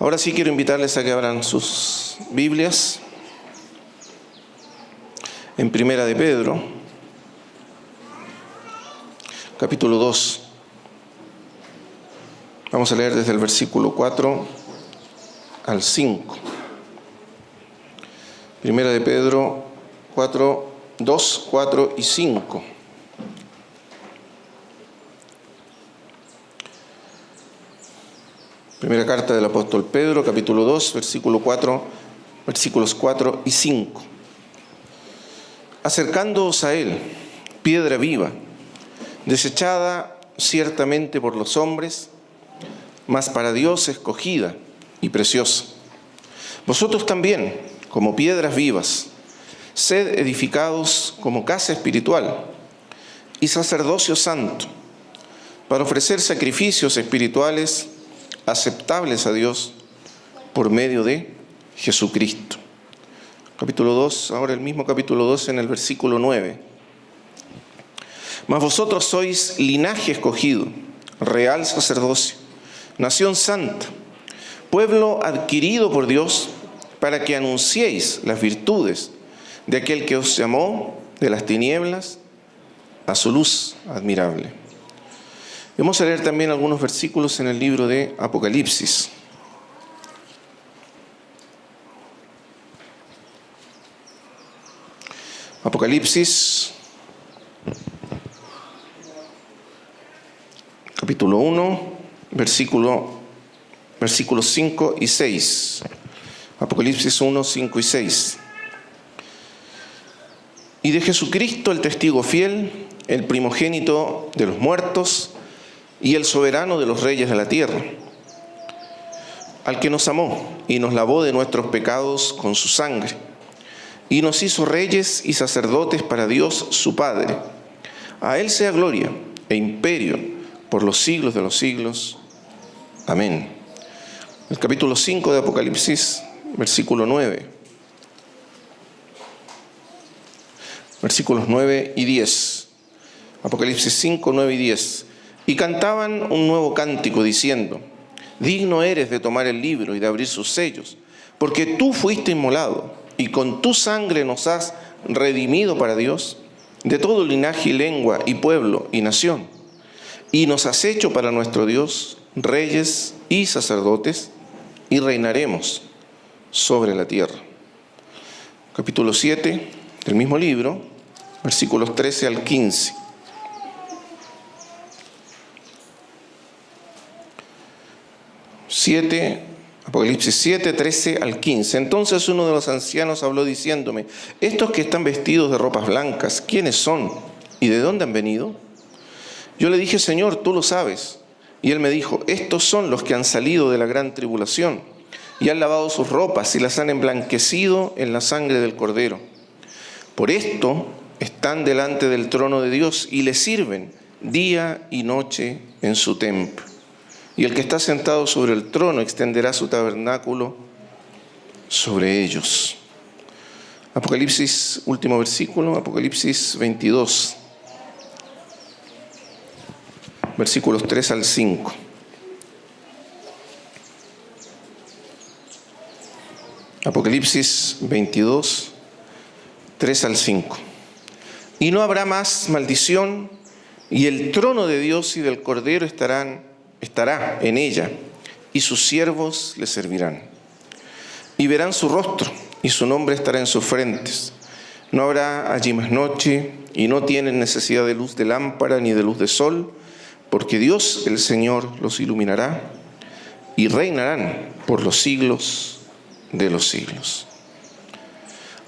Ahora sí quiero invitarles a que abran sus Biblias en Primera de Pedro, capítulo 2. Vamos a leer desde el versículo 4 al 5. Primera de Pedro 2, 4 y 5. Primera carta del apóstol Pedro, capítulo 2, versículos 4 y 5. Acercándoos a él, piedra viva, desechada ciertamente por los hombres, mas para Dios escogida y preciosa. Vosotros también, como piedras vivas, sed edificados como casa espiritual y sacerdocio santo, para ofrecer sacrificios espirituales aceptables a Dios por medio de Jesucristo. Capítulo 2, ahora el mismo capítulo 2 en el versículo 9. Mas vosotros sois linaje escogido, real sacerdocio, nación santa, pueblo adquirido por Dios, para que anunciéis las virtudes de aquel que os llamó de las tinieblas a su luz admirable. Vamos a leer también algunos versículos en el libro de Apocalipsis. Apocalipsis, capítulo 1, versículos 5 y 6. Apocalipsis 1, 5 y 6. Y de Jesucristo, el testigo fiel, el primogénito de los muertos y el soberano de los reyes de la tierra, al que nos amó y nos lavó de nuestros pecados con su sangre, y nos hizo reyes y sacerdotes para Dios su Padre. A él sea gloria e imperio por los siglos de los siglos. Amén. El capítulo 5 de Apocalipsis, versículo 9. Versículos 9 y 10. Apocalipsis 5, 9 y 10. Y cantaban un nuevo cántico diciendo: digno eres de tomar el libro y de abrir sus sellos, porque tú fuiste inmolado, y con tu sangre nos has redimido para Dios, de todo linaje y lengua y pueblo y nación, y nos has hecho para nuestro Dios reyes y sacerdotes, y reinaremos sobre la tierra. Capítulo 7 del mismo libro, versículos 13 al 15. Apocalipsis 7, 13 al 15. Entonces uno de los ancianos habló diciéndome: estos que están vestidos de ropas blancas, ¿quiénes son? ¿Y de dónde han venido? Yo le dije: Señor, tú lo sabes. Y él me dijo: estos son los que han salido de la gran tribulación, y han lavado sus ropas y las han emblanquecido en la sangre del Cordero. Por esto están delante del trono de Dios y le sirven día y noche en su templo. Y el que está sentado sobre el trono extenderá su tabernáculo sobre ellos. Apocalipsis, último versículo, Apocalipsis 22, versículos 3 al 5. Apocalipsis 22, 3 al 5. Y no habrá más maldición, y el trono de Dios y del Cordero estará en ella, y sus siervos le servirán. Y verán su rostro, y su nombre estará en sus frentes. No habrá allí más noche, y no tienen necesidad de luz de lámpara ni de luz de sol, porque Dios el Señor los iluminará, y reinarán por los siglos de los siglos.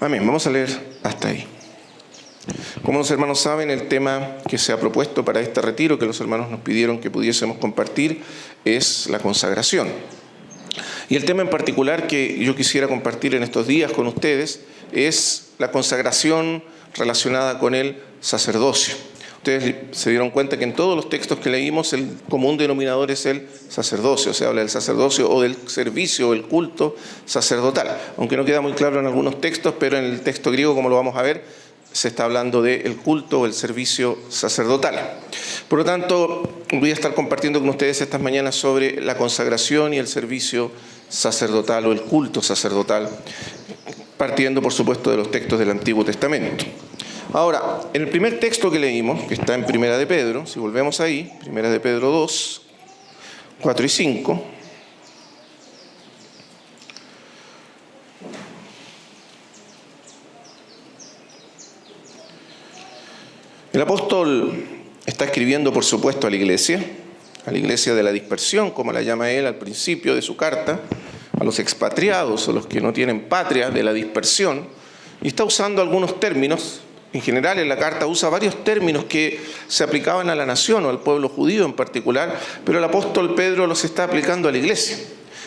Amén. Vamos a leer hasta ahí. Como los hermanos saben, el tema que se ha propuesto para este retiro, que los hermanos nos pidieron que pudiésemos compartir, es la consagración. Y el tema en particular que yo quisiera compartir en estos días con ustedes es la consagración relacionada con el sacerdocio. Ustedes se dieron cuenta que en todos los textos que leímos el común denominador es el sacerdocio. Se habla del sacerdocio o del servicio o el culto sacerdotal. Aunque no queda muy claro en algunos textos, pero en el texto griego, como lo vamos a ver, se está hablando del culto o el servicio sacerdotal. Por lo tanto, voy a estar compartiendo con ustedes estas mañanas sobre la consagración y el servicio sacerdotal o el culto sacerdotal, partiendo por supuesto de los textos del Antiguo Testamento. Ahora, en el primer texto que leímos, que está en Primera de Pedro, si volvemos ahí, Primera de Pedro 2, 4 y 5, el apóstol está escribiendo, por supuesto, a la iglesia de la dispersión, como la llama él al principio de su carta, a los expatriados o los que no tienen patria de la dispersión, y está usando algunos términos. En general, en la carta usa varios términos que se aplicaban a la nación o al pueblo judío en particular, pero el apóstol Pedro los está aplicando a la iglesia.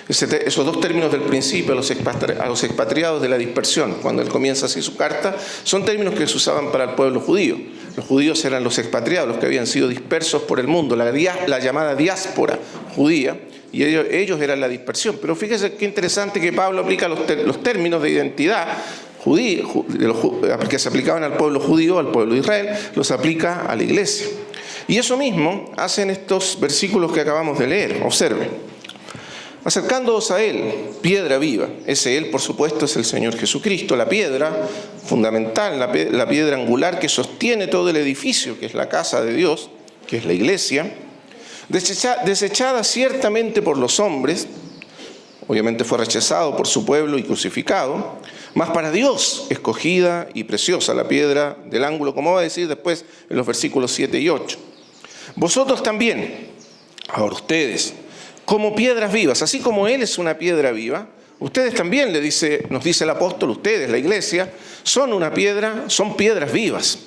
Esos dos términos del principio, a los expatriados de la dispersión, cuando él comienza así su carta, son términos que se usaban para el pueblo judío. Los judíos eran los expatriados, los que habían sido dispersos por el mundo, la llamada diáspora judía, y ellos eran la dispersión. Pero fíjese qué interesante que Pablo aplica los términos de identidad judía, que se aplicaban al pueblo judío, al pueblo de Israel, los aplica a la iglesia. Y eso mismo hacen estos versículos que acabamos de leer. Observen. Acercándoos a Él, piedra viva. Ese Él, por supuesto, es el Señor Jesucristo, la piedra fundamental, la piedra angular que sostiene todo el edificio, que es la casa de Dios, que es la iglesia, desechada ciertamente por los hombres, obviamente fue rechazado por su pueblo y crucificado, mas para Dios escogida y preciosa, la piedra del ángulo, como va a decir después en los versículos 7 y 8. Vosotros también, ahora ustedes, como piedras vivas, así como Él es una piedra viva, ustedes también, nos dice el apóstol, ustedes, la iglesia, son piedras vivas.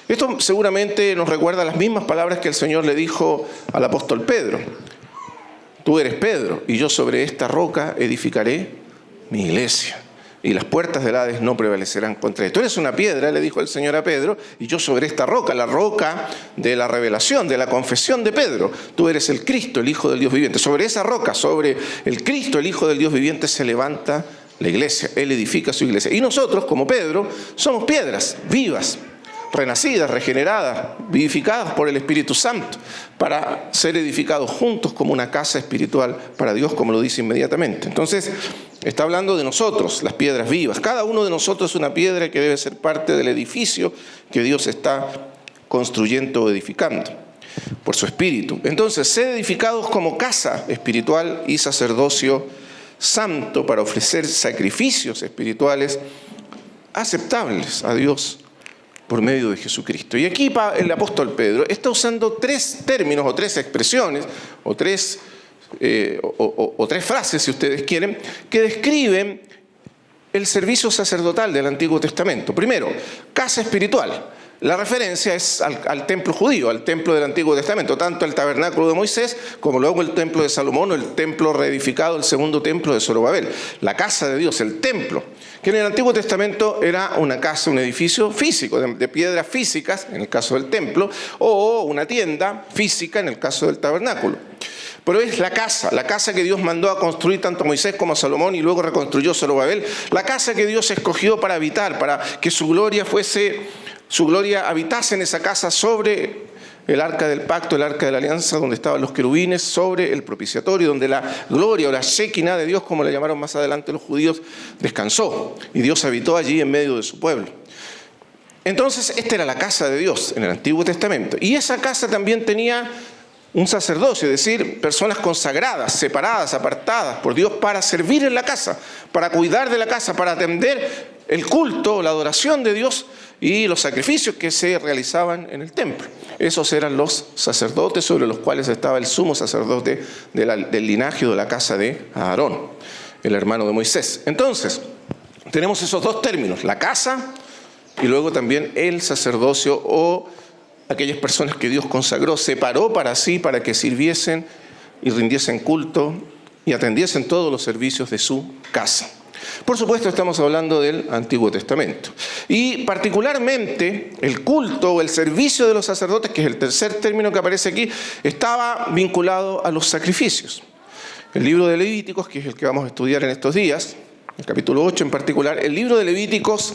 Esto seguramente nos recuerda las mismas palabras que el Señor le dijo al apóstol Pedro. Tú eres Pedro, y yo sobre esta roca edificaré mi iglesia, y las puertas del Hades no prevalecerán contra él. Tú eres una piedra, le dijo el Señor a Pedro, y yo sobre esta roca, la roca de la revelación, de la confesión de Pedro, tú eres el Cristo, el Hijo del Dios viviente. Sobre esa roca, sobre el Cristo, el Hijo del Dios viviente, se levanta la iglesia. Él edifica su iglesia. Y nosotros, como Pedro, somos piedras vivas, renacidas, regeneradas, vivificadas por el Espíritu Santo, para ser edificados juntos como una casa espiritual para Dios, como lo dice inmediatamente. Entonces, está hablando de nosotros, las piedras vivas. Cada uno de nosotros es una piedra que debe ser parte del edificio que Dios está construyendo o edificando por su Espíritu. Entonces, ser edificados como casa espiritual y sacerdocio santo para ofrecer sacrificios espirituales aceptables a Dios por medio de Jesucristo. Y aquí el apóstol Pedro está usando tres términos o tres expresiones o tres frases, si ustedes quieren, que describen el servicio sacerdotal del Antiguo Testamento. Primero, casa espiritual. La referencia es al templo judío, al templo del Antiguo Testamento, tanto el tabernáculo de Moisés como luego el templo de Salomón o el templo reedificado, el segundo templo de Zorobabel. La casa de Dios, el templo, que en el Antiguo Testamento era una casa, un edificio físico, de piedras físicas, en el caso del templo, o una tienda física, en el caso del tabernáculo. Pero es la casa que Dios mandó a construir tanto a Moisés como a Salomón y luego reconstruyó Zorobabel, la casa que Dios escogió para habitar, para que su gloria habitase en esa casa sobre el arca del pacto, el arca de la alianza, donde estaban los querubines, sobre el propiciatorio, donde la gloria o la Shekinah de Dios, como le llamaron más adelante los judíos, descansó. Y Dios habitó allí en medio de su pueblo. Entonces, esta era la casa de Dios en el Antiguo Testamento. Y esa casa también tenía un sacerdocio, es decir, personas consagradas, separadas, apartadas por Dios para servir en la casa, para cuidar de la casa, para atender el culto, la adoración de Dios y los sacrificios que se realizaban en el templo. Esos eran los sacerdotes sobre los cuales estaba el sumo sacerdote del linaje o de la casa de Aarón, el hermano de Moisés. Entonces, tenemos esos dos términos, la casa y luego también el sacerdocio o aquellas personas que Dios consagró, separó para sí, para que sirviesen y rindiesen culto y atendiesen todos los servicios de su casa. Por supuesto, estamos hablando del Antiguo Testamento. Y particularmente el culto o el servicio de los sacerdotes, que es el tercer término que aparece aquí, estaba vinculado a los sacrificios. El libro de Levíticos, que es el que vamos a estudiar en estos días, el capítulo 8 en particular, el libro de Levíticos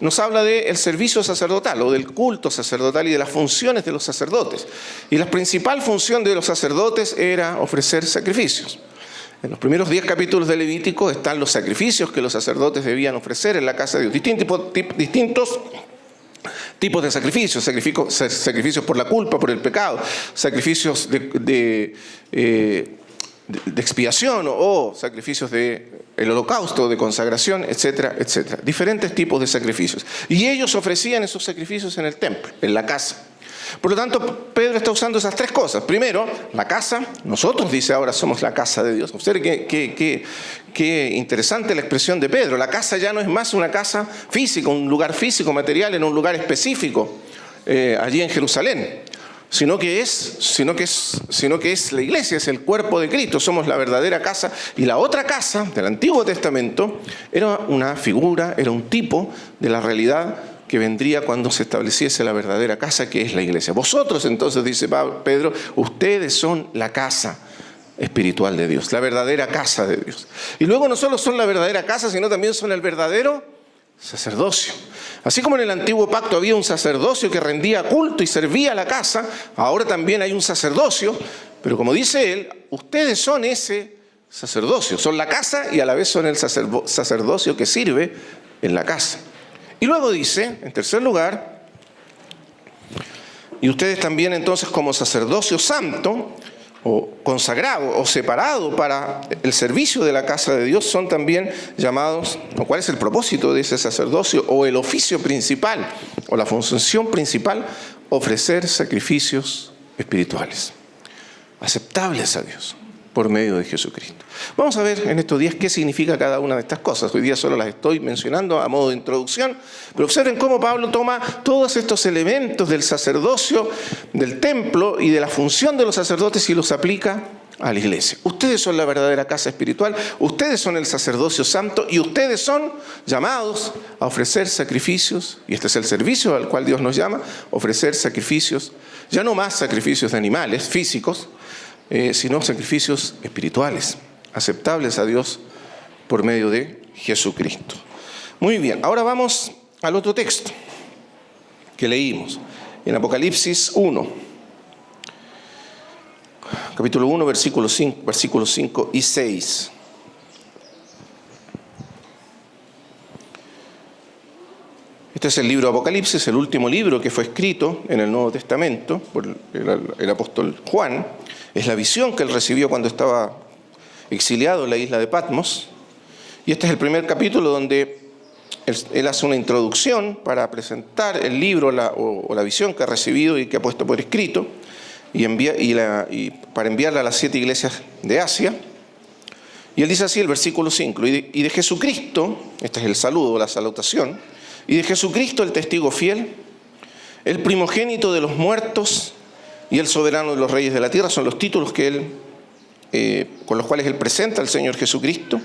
nos habla del servicio sacerdotal o del culto sacerdotal y de las funciones de los sacerdotes. Y la principal función de los sacerdotes era ofrecer sacrificios. En los primeros 10 capítulos de Levítico están los sacrificios que los sacerdotes debían ofrecer en la casa de Dios. Distintos tipos de sacrificios, sacrificios por la culpa, por el pecado, sacrificios de expiación o sacrificios del holocausto, de consagración, etcétera, etcétera. Diferentes tipos de sacrificios. Y ellos ofrecían esos sacrificios en el templo, en la casa. Por lo tanto, Pedro está usando esas tres cosas. Primero, la casa. Nosotros, dice ahora, somos la casa de Dios. Observe qué interesante la expresión de Pedro. La casa ya no es más una casa física, un lugar físico, material, en un lugar específico, allí en Jerusalén. Sino que es la iglesia, es el cuerpo de Cristo. Somos la verdadera casa. Y la otra casa del Antiguo Testamento era una figura, era un tipo de la realidad que vendría cuando se estableciese la verdadera casa, que es la iglesia. Vosotros, entonces, dice Pedro, ustedes son la casa espiritual de Dios, la verdadera casa de Dios. Y luego no solo son la verdadera casa, sino también son el verdadero sacerdocio. Así como en el antiguo pacto había un sacerdocio que rendía culto y servía a la casa, ahora también hay un sacerdocio, pero como dice él, ustedes son ese sacerdocio, son la casa y a la vez son el sacerdocio que sirve en la casa. Y luego dice, en tercer lugar, y ustedes también entonces como sacerdocio santo, o consagrado, o separado para el servicio de la casa de Dios, son también llamados, o cuál es el propósito de ese sacerdocio, o el oficio principal, o la función principal, ofrecer sacrificios espirituales, aceptables a Dios, por medio de Jesucristo. Vamos a ver en estos días qué significa cada una de estas cosas. Hoy día solo las estoy mencionando a modo de introducción, pero observen cómo Pablo toma todos estos elementos del sacerdocio, del templo y de la función de los sacerdotes y los aplica a la iglesia. Ustedes son la verdadera casa espiritual, ustedes son el sacerdocio santo y ustedes son llamados a ofrecer sacrificios, y este es el servicio al cual Dios nos llama, ofrecer sacrificios, ya no más sacrificios de animales físicos, sino sacrificios espirituales, aceptables a Dios por medio de Jesucristo. Muy bien, ahora vamos al otro texto que leímos, en Apocalipsis 1, capítulo 1, versículos 5 y 6. Este es el libro de Apocalipsis, el último libro que fue escrito en el Nuevo Testamento por el apóstol Juan. Es la visión que él recibió cuando estaba exiliado en la isla de Patmos. Y este es el primer capítulo donde él hace una introducción para presentar el libro o la visión que ha recibido y que ha puesto por escrito y para enviarla a las 7 iglesias de Asia. Y él dice así, el versículo 5, y de Jesucristo, este es el saludo, la salutación, y de Jesucristo el testigo fiel, el primogénito de los muertos y el soberano de los reyes de la tierra, son los títulos que con los cuales él presenta al Señor Jesucristo,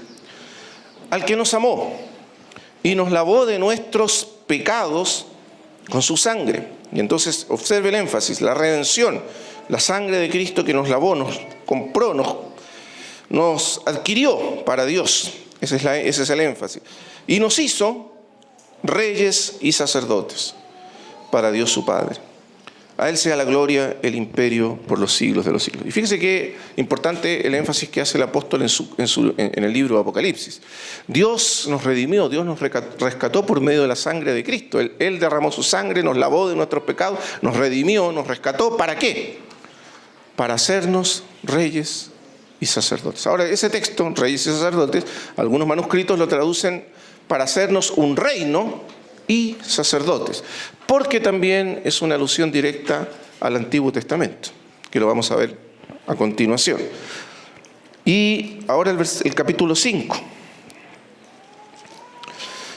al que nos amó y nos lavó de nuestros pecados con su sangre. Y entonces observe el énfasis, la redención, la sangre de Cristo que nos lavó, nos compró, nos adquirió para Dios. Ese es el énfasis. Y nos hizo reyes y sacerdotes para Dios su Padre. A Él sea la gloria, el imperio por los siglos de los siglos. Y fíjense qué importante el énfasis que hace el apóstol en el libro de Apocalipsis. Dios nos redimió, Dios nos rescató por medio de la sangre de Cristo. Él derramó su sangre, nos lavó de nuestros pecados, nos redimió, nos rescató. ¿Para qué? Para hacernos reyes y sacerdotes. Ahora, ese texto, reyes y sacerdotes, algunos manuscritos lo traducen para hacernos un reino y sacerdotes, porque también es una alusión directa al Antiguo Testamento, que lo vamos a ver a continuación. Y ahora el capítulo 5.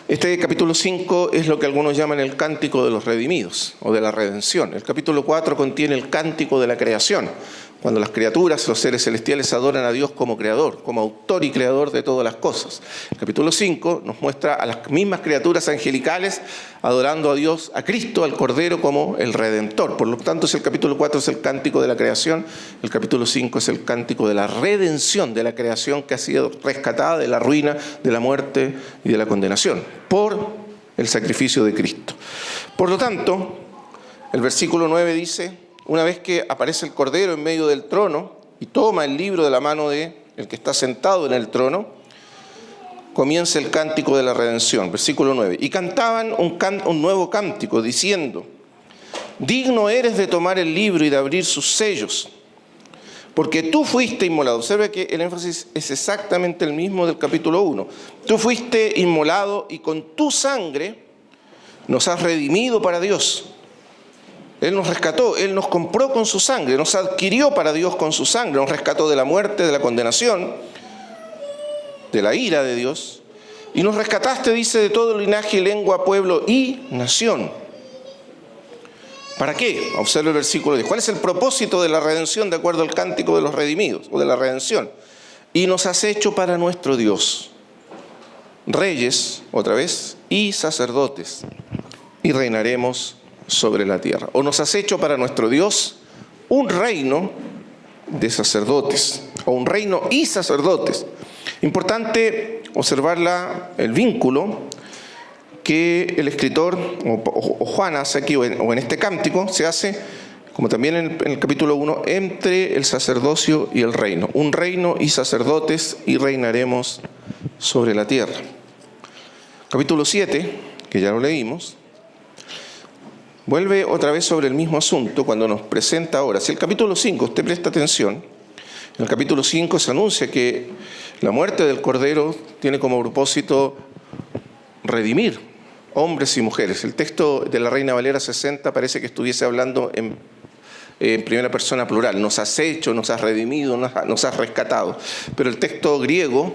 Este capítulo 5 es lo que algunos llaman el cántico de los redimidos, o de la redención. El capítulo 4 contiene el cántico de la creación, cuando las criaturas, los seres celestiales, adoran a Dios como creador, como autor y creador de todas las cosas. El capítulo 5 nos muestra a las mismas criaturas angelicales adorando a Dios, a Cristo, al Cordero, como el Redentor. Por lo tanto, si el capítulo 4 es el cántico de la creación, el capítulo 5 es el cántico de la redención de la creación que ha sido rescatada de la ruina, de la muerte y de la condenación por el sacrificio de Cristo. Por lo tanto, el versículo 9 dice: una vez que aparece el Cordero en medio del trono y toma el libro de la mano de el que está sentado en el trono, comienza el cántico de la redención, versículo 9. Y cantaban un nuevo cántico, diciendo: digno eres de tomar el libro y de abrir sus sellos, porque tú fuiste inmolado. Observe que el énfasis es exactamente el mismo del capítulo 1. Tú fuiste inmolado y con tu sangre nos has redimido para Dios. Él nos rescató, Él nos compró con su sangre, nos adquirió para Dios con su sangre, nos rescató de la muerte, de la condenación, de la ira de Dios, y nos rescataste, dice, de todo linaje, lengua, pueblo y nación. ¿Para qué? Observe el versículo 10. ¿Cuál es el propósito de la redención de acuerdo al cántico de los redimidos o de la redención? Y nos has hecho para nuestro Dios reyes, otra vez, y sacerdotes, y reinaremos sobre la tierra. O nos has hecho para nuestro Dios un reino de sacerdotes, o un reino y sacerdotes. Importante observar el vínculo que el escritor o Juan hace aquí, o en este cántico, se hace, como también en el capítulo 1, entre el sacerdocio y el reino. Un reino y sacerdotes, y reinaremos sobre la tierra. Capítulo 7, que ya lo leímos, vuelve otra vez sobre el mismo asunto cuando nos presenta ahora. Si el capítulo 5, usted presta atención, en el capítulo 5 se anuncia que la muerte del Cordero tiene como propósito redimir hombres y mujeres. El texto de la Reina Valera 60 parece que estuviese hablando en primera persona plural. Nos has hecho, nos has redimido, nos has rescatado. Pero el texto griego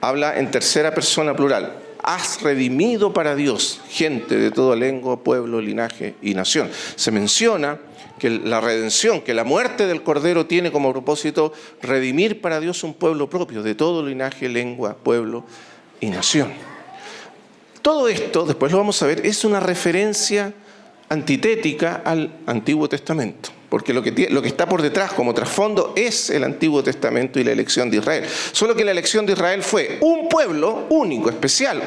habla en tercera persona plural. Has redimido para Dios gente de toda lengua, pueblo, linaje y nación. Se menciona que la redención, que la muerte del Cordero tiene como propósito redimir para Dios un pueblo propio, de todo linaje, lengua, pueblo y nación. Todo esto, después lo vamos a ver, es una referencia antitética al Antiguo Testamento, porque lo que está por detrás como trasfondo es el Antiguo Testamento y la elección de Israel. Solo que la elección de Israel fue un pueblo único, especial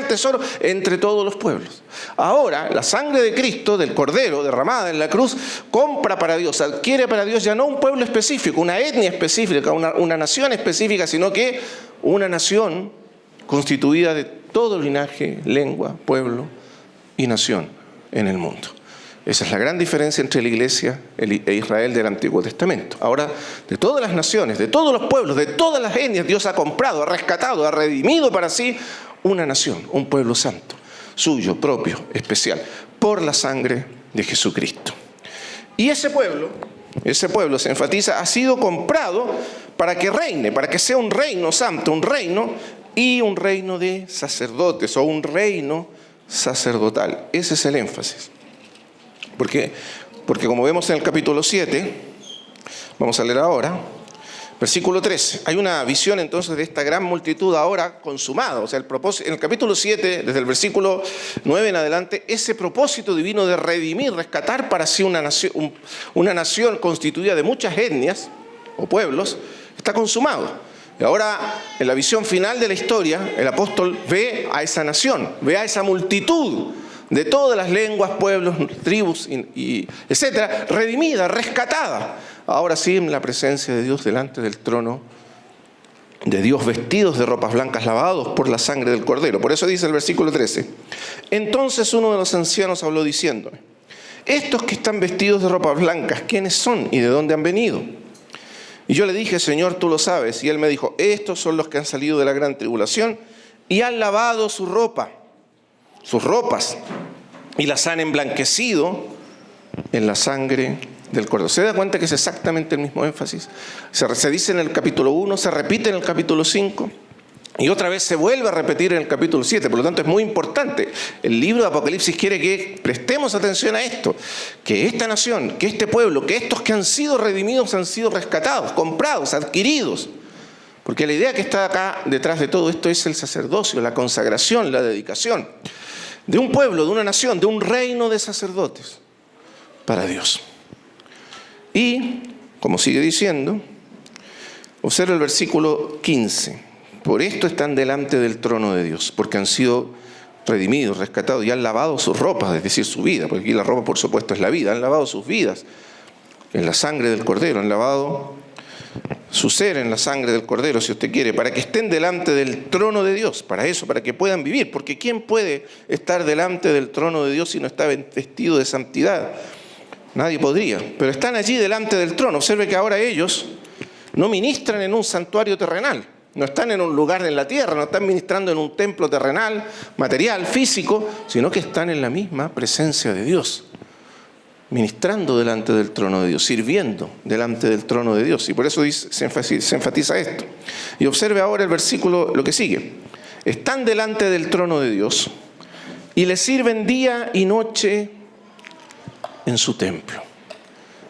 tesoro entre todos los pueblos. Ahora, la sangre de Cristo, del Cordero, derramada en la cruz, compra para Dios, adquiere para Dios ya no un pueblo específico, una etnia específica, una nación específica, sino que una nación constituida de todo linaje, lengua, pueblo y nación en el mundo. Esa es la gran diferencia entre la Iglesia e Israel del Antiguo Testamento. Ahora, de todas las naciones, de todos los pueblos, de todas las etnias, Dios ha comprado, ha rescatado, ha redimido para sí una nación, un pueblo santo, suyo, propio, especial, por la sangre de Jesucristo. Y ese pueblo, se enfatiza, ha sido comprado para que reine, para que sea un reino santo, un reino y un reino de sacerdotes, o un reino sacerdotal. Ese es el énfasis. Porque como vemos en el capítulo 7, vamos a leer ahora, versículo 13, hay una visión entonces de esta gran multitud ahora consumada. O sea, el propósito, en el capítulo 7, desde el versículo 9 en adelante, ese propósito divino de redimir, rescatar para sí una nación constituida de muchas etnias o pueblos, está consumado. Y ahora, en la visión final de la historia, el apóstol ve a esa nación, ve a esa multitud de todas las lenguas, pueblos, tribus, y etcétera, redimida, rescatada. Ahora sí, en la presencia de Dios, delante del trono de Dios, vestidos de ropas blancas, lavados por la sangre del Cordero. Por eso dice el versículo 13. Entonces uno de los ancianos habló diciéndome: estos que están vestidos de ropas blancas, ¿quiénes son y de dónde han venido? Y yo le dije: Señor, tú lo sabes. Y él me dijo: estos son los que han salido de la gran tribulación y han lavado sus ropas, y las han emblanquecido en la sangre del Cordero. ¿Se da cuenta que es exactamente el mismo énfasis? Se dice en el capítulo 1, se repite en el capítulo 5, y otra vez se vuelve a repetir en el capítulo 7. Por lo tanto, es muy importante. El libro de Apocalipsis quiere que prestemos atención a esto, que esta nación, que este pueblo, que estos que han sido redimidos han sido rescatados, comprados, adquiridos. Porque la idea que está acá detrás de todo esto es el sacerdocio, la consagración, la dedicación de un pueblo, de una nación, de un reino de sacerdotes para Dios. Y, como sigue diciendo, observa el versículo 15. Por esto están delante del trono de Dios, porque han sido redimidos, rescatados y han lavado sus ropas, es decir, su vida, porque aquí la ropa por supuesto es la vida, han lavado sus vidas en la sangre del Cordero, han lavado su ser en la sangre del Cordero, si usted quiere, para que estén delante del trono de Dios, para eso, para que puedan vivir, porque ¿quién puede estar delante del trono de Dios si no está vestido de santidad? Nadie podría, pero están allí delante del trono. Observe que ahora ellos no ministran en un santuario terrenal, no están en un lugar en la tierra, no están ministrando en un templo terrenal, material, físico, sino que están en la misma presencia de Dios, ministrando delante del trono de Dios, sirviendo delante del trono de Dios. Y por eso se enfatiza esto. Y observe ahora el versículo, lo que sigue. Están delante del trono de Dios y le sirven día y noche en su templo.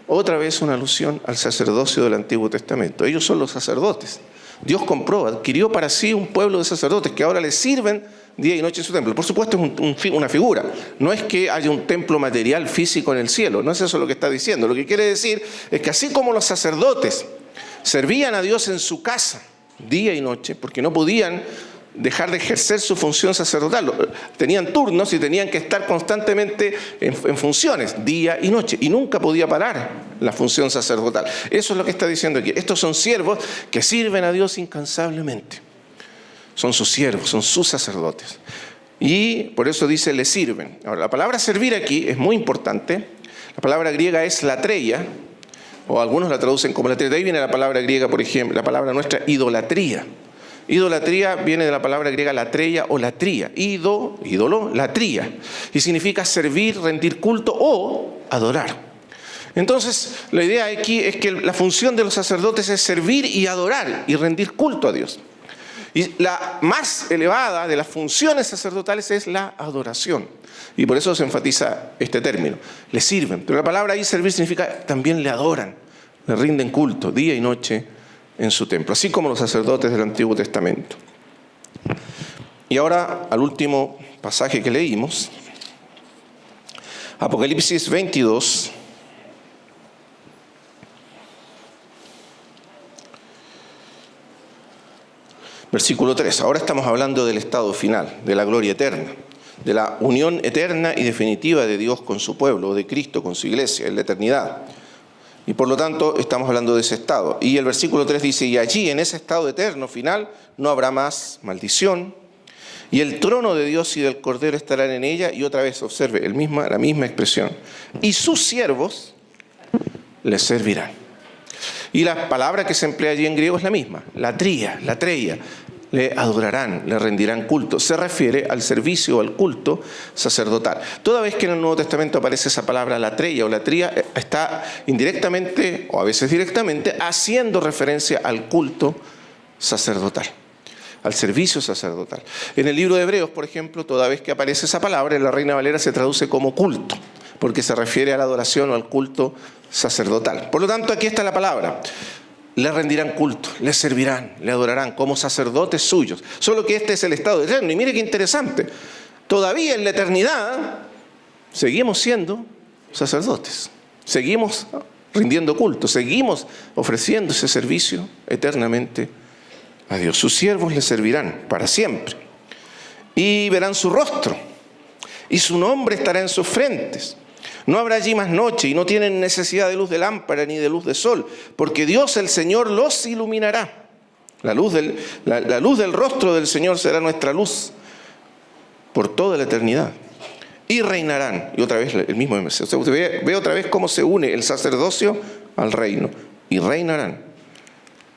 Otra vez una alusión al sacerdocio del Antiguo Testamento. Ellos son los sacerdotes. Dios compró, adquirió para sí un pueblo de sacerdotes que ahora le sirven día y noche en su templo. Por supuesto es una figura. No es que haya un templo material físico en el cielo. No es eso lo que está diciendo. Lo que quiere decir es que así como los sacerdotes servían a Dios en su casa día y noche, porque no podían dejar de ejercer su función sacerdotal. Tenían turnos y tenían que estar constantemente en funciones, día y noche, y nunca podía parar la función sacerdotal. Eso es lo que está diciendo aquí. Estos son siervos que sirven a Dios incansablemente. Son sus siervos, son sus sacerdotes. Y por eso dice, le sirven. Ahora, la palabra servir aquí es muy importante. La palabra griega es latreia, o algunos la traducen como latreia. De ahí viene la palabra griega, por ejemplo, la palabra nuestra, idolatría. Idolatría viene de la palabra griega latreia o latría. Ídolo, latría. Y significa servir, rendir culto o adorar. Entonces, la idea aquí es que la función de los sacerdotes es servir y adorar y rendir culto a Dios. Y la más elevada de las funciones sacerdotales es la adoración. Y por eso se enfatiza este término. Le sirven. Pero la palabra ahí servir significa también le adoran, le rinden culto día y noche en su templo, así como los sacerdotes del Antiguo Testamento. Y ahora al último pasaje que leímos, Apocalipsis 22, versículo 3. Ahora estamos hablando del estado final, de la gloria eterna, de la unión eterna y definitiva de Dios con su pueblo, de Cristo con su iglesia, en la eternidad. Y por lo tanto estamos hablando de ese estado. Y el versículo 3 dice, y allí en ese estado eterno final no habrá más maldición, y el trono de Dios y del Cordero estarán en ella. Y otra vez observe la misma expresión. Y sus siervos les servirán. Y la palabra que se emplea allí en griego es la misma, latreia. Le adorarán, le rendirán culto. Se refiere al servicio o al culto sacerdotal. Toda vez que en el Nuevo Testamento aparece esa palabra latreia o latría, está indirectamente o a veces directamente haciendo referencia al culto sacerdotal, al servicio sacerdotal. En el libro de Hebreos, por ejemplo, toda vez que aparece esa palabra, en la Reina Valera se traduce como culto, porque se refiere a la adoración o al culto sacerdotal. Por lo tanto, aquí está la palabra. Le rendirán culto, le servirán, le adorarán como sacerdotes suyos. Solo que este es el estado eterno. Y mire qué interesante. Todavía en la eternidad seguimos siendo sacerdotes. Seguimos rindiendo culto. Seguimos ofreciendo ese servicio eternamente a Dios. Sus siervos le servirán para siempre. Y verán su rostro. Y su nombre estará en sus frentes. No habrá allí más noche y no tienen necesidad de luz de lámpara ni de luz de sol, porque Dios el Señor los iluminará. La luz del rostro del Señor será nuestra luz por toda la eternidad. Y reinarán. Y otra vez el mismo mensaje. Usted ve otra vez cómo se une el sacerdocio al reino. Y reinarán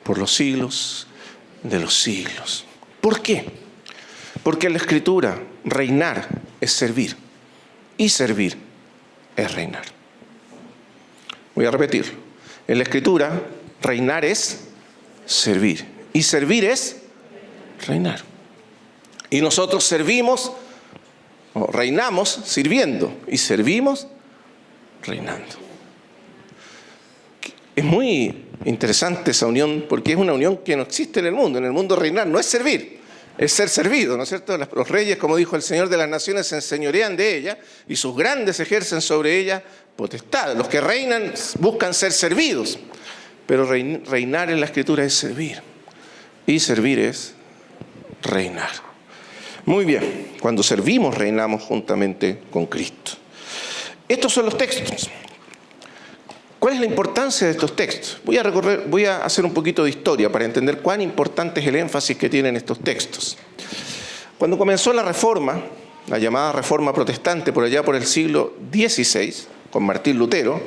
por los siglos de los siglos. ¿Por qué? Porque en la Escritura reinar es servir. Y servir es reinar. Voy a repetirlo. En la Escritura, reinar es servir. Y servir es reinar. Y nosotros servimos, o reinamos sirviendo. Y servimos reinando. Es muy interesante esa unión, porque es una unión que no existe en el mundo. En el mundo reinar no es servir, es ser servido, ¿no es cierto? Los reyes, como dijo el Señor de las naciones, se enseñorean de ella y sus grandes ejercen sobre ella potestad. Los que reinan buscan ser servidos, pero reinar en la Escritura es servir. Y servir es reinar. Muy bien, cuando servimos reinamos juntamente con Cristo. Estos son los textos. ¿Cuál es la importancia de estos textos? Voy a hacer un poquito de historia para entender cuán importante es el énfasis que tienen estos textos. Cuando comenzó la Reforma, la llamada Reforma Protestante, por allá por el siglo XVI, con Martín Lutero,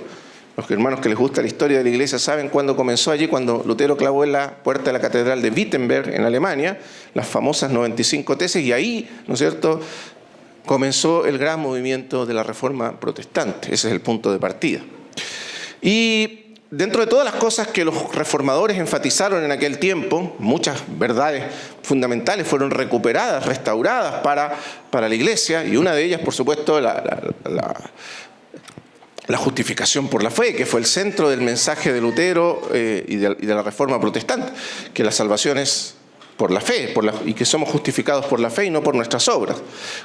los hermanos que les gusta la historia de la Iglesia saben cuándo comenzó allí, cuando Lutero clavó en la puerta de la Catedral de Wittenberg, en Alemania, las famosas 95 tesis, y ahí, ¿no es cierto?, comenzó el gran movimiento de la Reforma Protestante. Ese es el punto de partida. Y dentro de todas las cosas que los reformadores enfatizaron en aquel tiempo, muchas verdades fundamentales fueron recuperadas, restauradas para la Iglesia, y una de ellas, por supuesto, la justificación por la fe, que fue el centro del mensaje de Lutero y de la Reforma Protestante, que la salvación es por la fe, y que somos justificados por la fe y no por nuestras obras,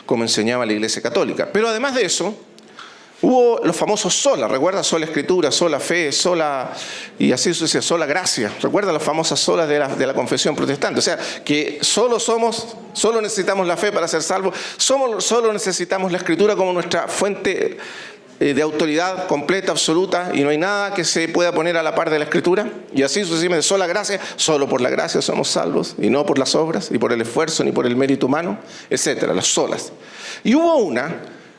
como enseñaba la Iglesia Católica. Pero además de eso, hubo los famosos sola, ¿recuerda? Sola Escritura, sola fe, sola, y así sucede, sola gracia. ¿Recuerda las famosas solas de la confesión protestante? O sea, que solo necesitamos la fe para ser salvos, solo necesitamos la Escritura como nuestra fuente de autoridad completa, absoluta, y no hay nada que se pueda poner a la par de la Escritura, y así sucesivamente, sola gracia, solo por la gracia somos salvos, y no por las obras, ni por el esfuerzo, ni por el mérito humano, etcétera, las solas. Y hubo una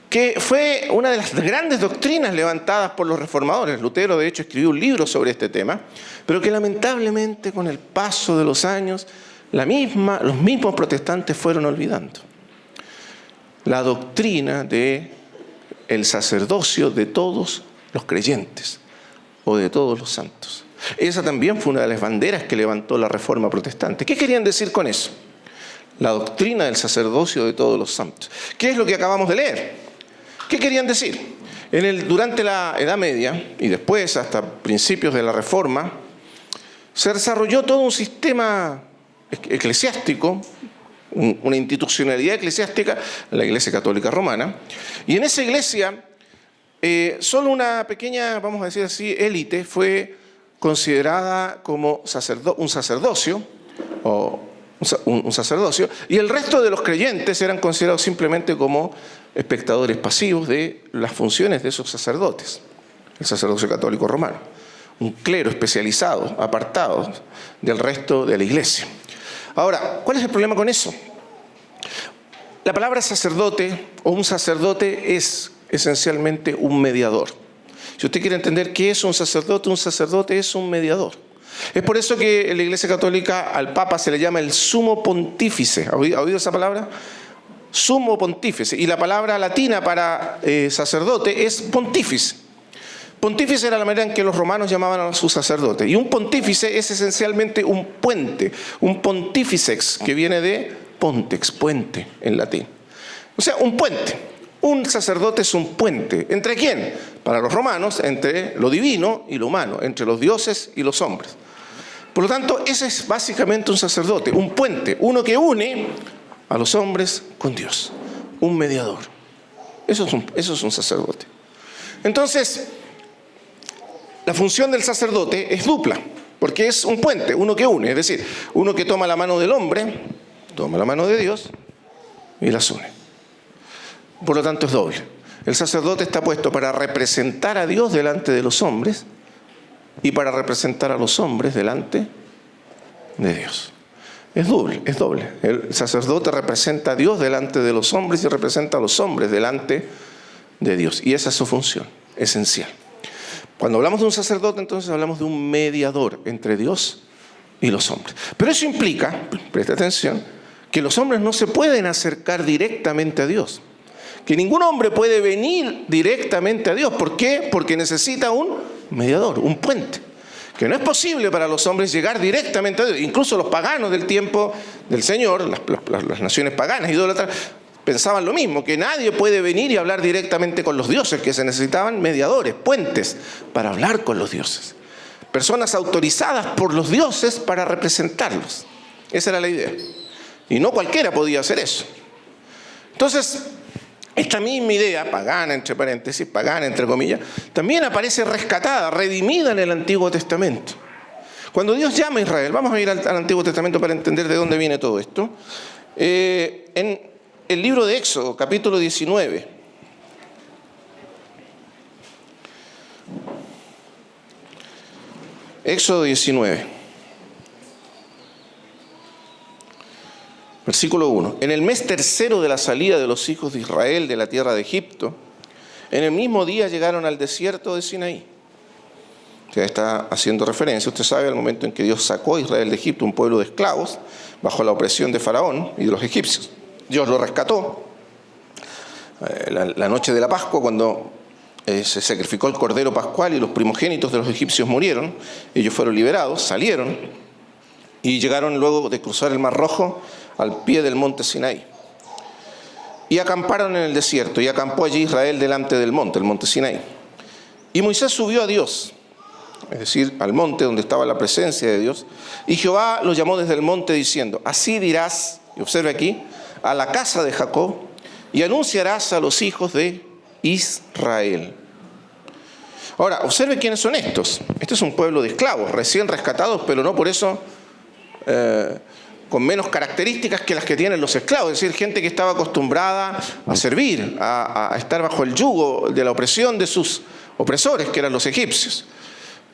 que fue una de las grandes doctrinas levantadas por los reformadores. Lutero, de hecho, escribió un libro sobre este tema, pero que lamentablemente con el paso de los años, los mismos protestantes fueron olvidando. La doctrina de el sacerdocio de todos los creyentes o de todos los santos. Esa también fue una de las banderas que levantó la Reforma Protestante. ¿Qué querían decir con eso? La doctrina del sacerdocio de todos los santos. ¿Qué es lo que acabamos de leer? ¿Qué querían decir? Durante la Edad Media y después hasta principios de la Reforma, se desarrolló todo un sistema eclesiástico, una institucionalidad eclesiástica, la Iglesia Católica Romana, y en esa iglesia solo una pequeña, vamos a decir así, élite fue considerada como un sacerdocio, y el resto de los creyentes eran considerados simplemente como espectadores pasivos de las funciones de esos sacerdotes, el sacerdocio católico romano, un clero especializado, apartado del resto de la iglesia. Ahora, ¿cuál es el problema con eso? La palabra sacerdote o un sacerdote es esencialmente un mediador. Si usted quiere entender qué es un sacerdote es un mediador. Es por eso que en la Iglesia Católica al Papa se le llama el sumo pontífice. ¿Ha oído esa palabra? Sumo pontífice. Y la palabra latina para sacerdote es pontífice. Pontífice era la manera en que los romanos llamaban a sus sacerdotes. Y un pontífice es esencialmente un puente, un pontificex, que viene de pontex, puente en latín. O sea, un puente. Un sacerdote es un puente. ¿Entre quién? Para los romanos, entre lo divino y lo humano, entre los dioses y los hombres. Por lo tanto, ese es básicamente un sacerdote, un puente, uno que une a los hombres con Dios, un mediador. Eso es un sacerdote. Entonces, la función del sacerdote es dupla, porque es un puente, uno que une, es decir, uno que toma la mano del hombre, toma la mano de Dios y las une. Por lo tanto es doble. El sacerdote está puesto para representar a Dios delante de los hombres y para representar a los hombres delante de Dios. Es doble. El sacerdote representa a Dios delante de los hombres y representa a los hombres delante de Dios. Y esa es su función esencial. Cuando hablamos de un sacerdote, entonces hablamos de un mediador entre Dios y los hombres. Pero eso implica, presta atención, que los hombres no se pueden acercar directamente a Dios. Que ningún hombre puede venir directamente a Dios. ¿Por qué? Porque necesita un mediador, un puente. Que no es posible para los hombres llegar directamente a Dios. Incluso los paganos del tiempo del Señor, las naciones paganas, idólatras, pensaban lo mismo, que nadie puede venir y hablar directamente con los dioses, que se necesitaban mediadores, puentes, para hablar con los dioses. Personas autorizadas por los dioses para representarlos. Esa era la idea. Y no cualquiera podía hacer eso. Entonces, esta misma idea, pagana entre paréntesis, pagana entre comillas, también aparece rescatada, redimida en el Antiguo Testamento. Cuando Dios llama a Israel, vamos a ir al Antiguo Testamento para entender de dónde viene todo esto. En el libro de Éxodo, capítulo 19. Éxodo 19. Versículo 1. En el mes tercero de la salida de los hijos de Israel de la tierra de Egipto, en el mismo día llegaron al desierto de Sinaí. O sea, está haciendo referencia, usted sabe, al momento en que Dios sacó a Israel de Egipto, un pueblo de esclavos, bajo la opresión de Faraón y de los egipcios. Dios lo rescató. La noche de la Pascua, cuando se sacrificó el cordero pascual y los primogénitos de los egipcios murieron, ellos fueron liberados, salieron y llegaron luego de cruzar el Mar Rojo al pie del monte Sinaí. Y acamparon en el desierto, y acampó allí Israel delante del monte, el monte Sinaí. Y Moisés subió a Dios, es decir, al monte donde estaba la presencia de Dios, y Jehová lo llamó desde el monte diciendo: así dirás, y observe aquí, a la casa de Jacob, y anunciarás a los hijos de Israel. Ahora, observe quiénes son estos. Este es un pueblo de esclavos, recién rescatados, pero no por eso con menos características que las que tienen los esclavos, es decir, gente que estaba acostumbrada a servir, a estar bajo el yugo de la opresión de sus opresores, que eran los egipcios.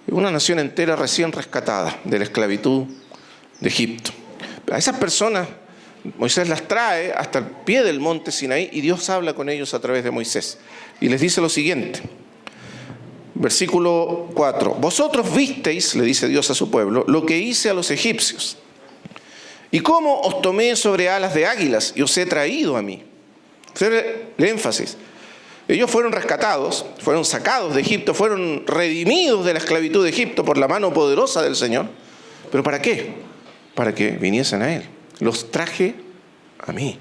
Una nación entera recién rescatada de la esclavitud de Egipto. A esas personas Moisés las trae hasta el pie del monte Sinaí y Dios habla con ellos a través de Moisés. Y les dice lo siguiente, versículo 4. Vosotros visteis, le dice Dios a su pueblo, lo que hice a los egipcios. Y cómo os tomé sobre alas de águilas y os he traído a mí. Observe el énfasis. Ellos fueron rescatados, fueron sacados de Egipto, fueron redimidos de la esclavitud de Egipto por la mano poderosa del Señor. ¿Pero para qué? Para que viniesen a Él. Los traje a mí.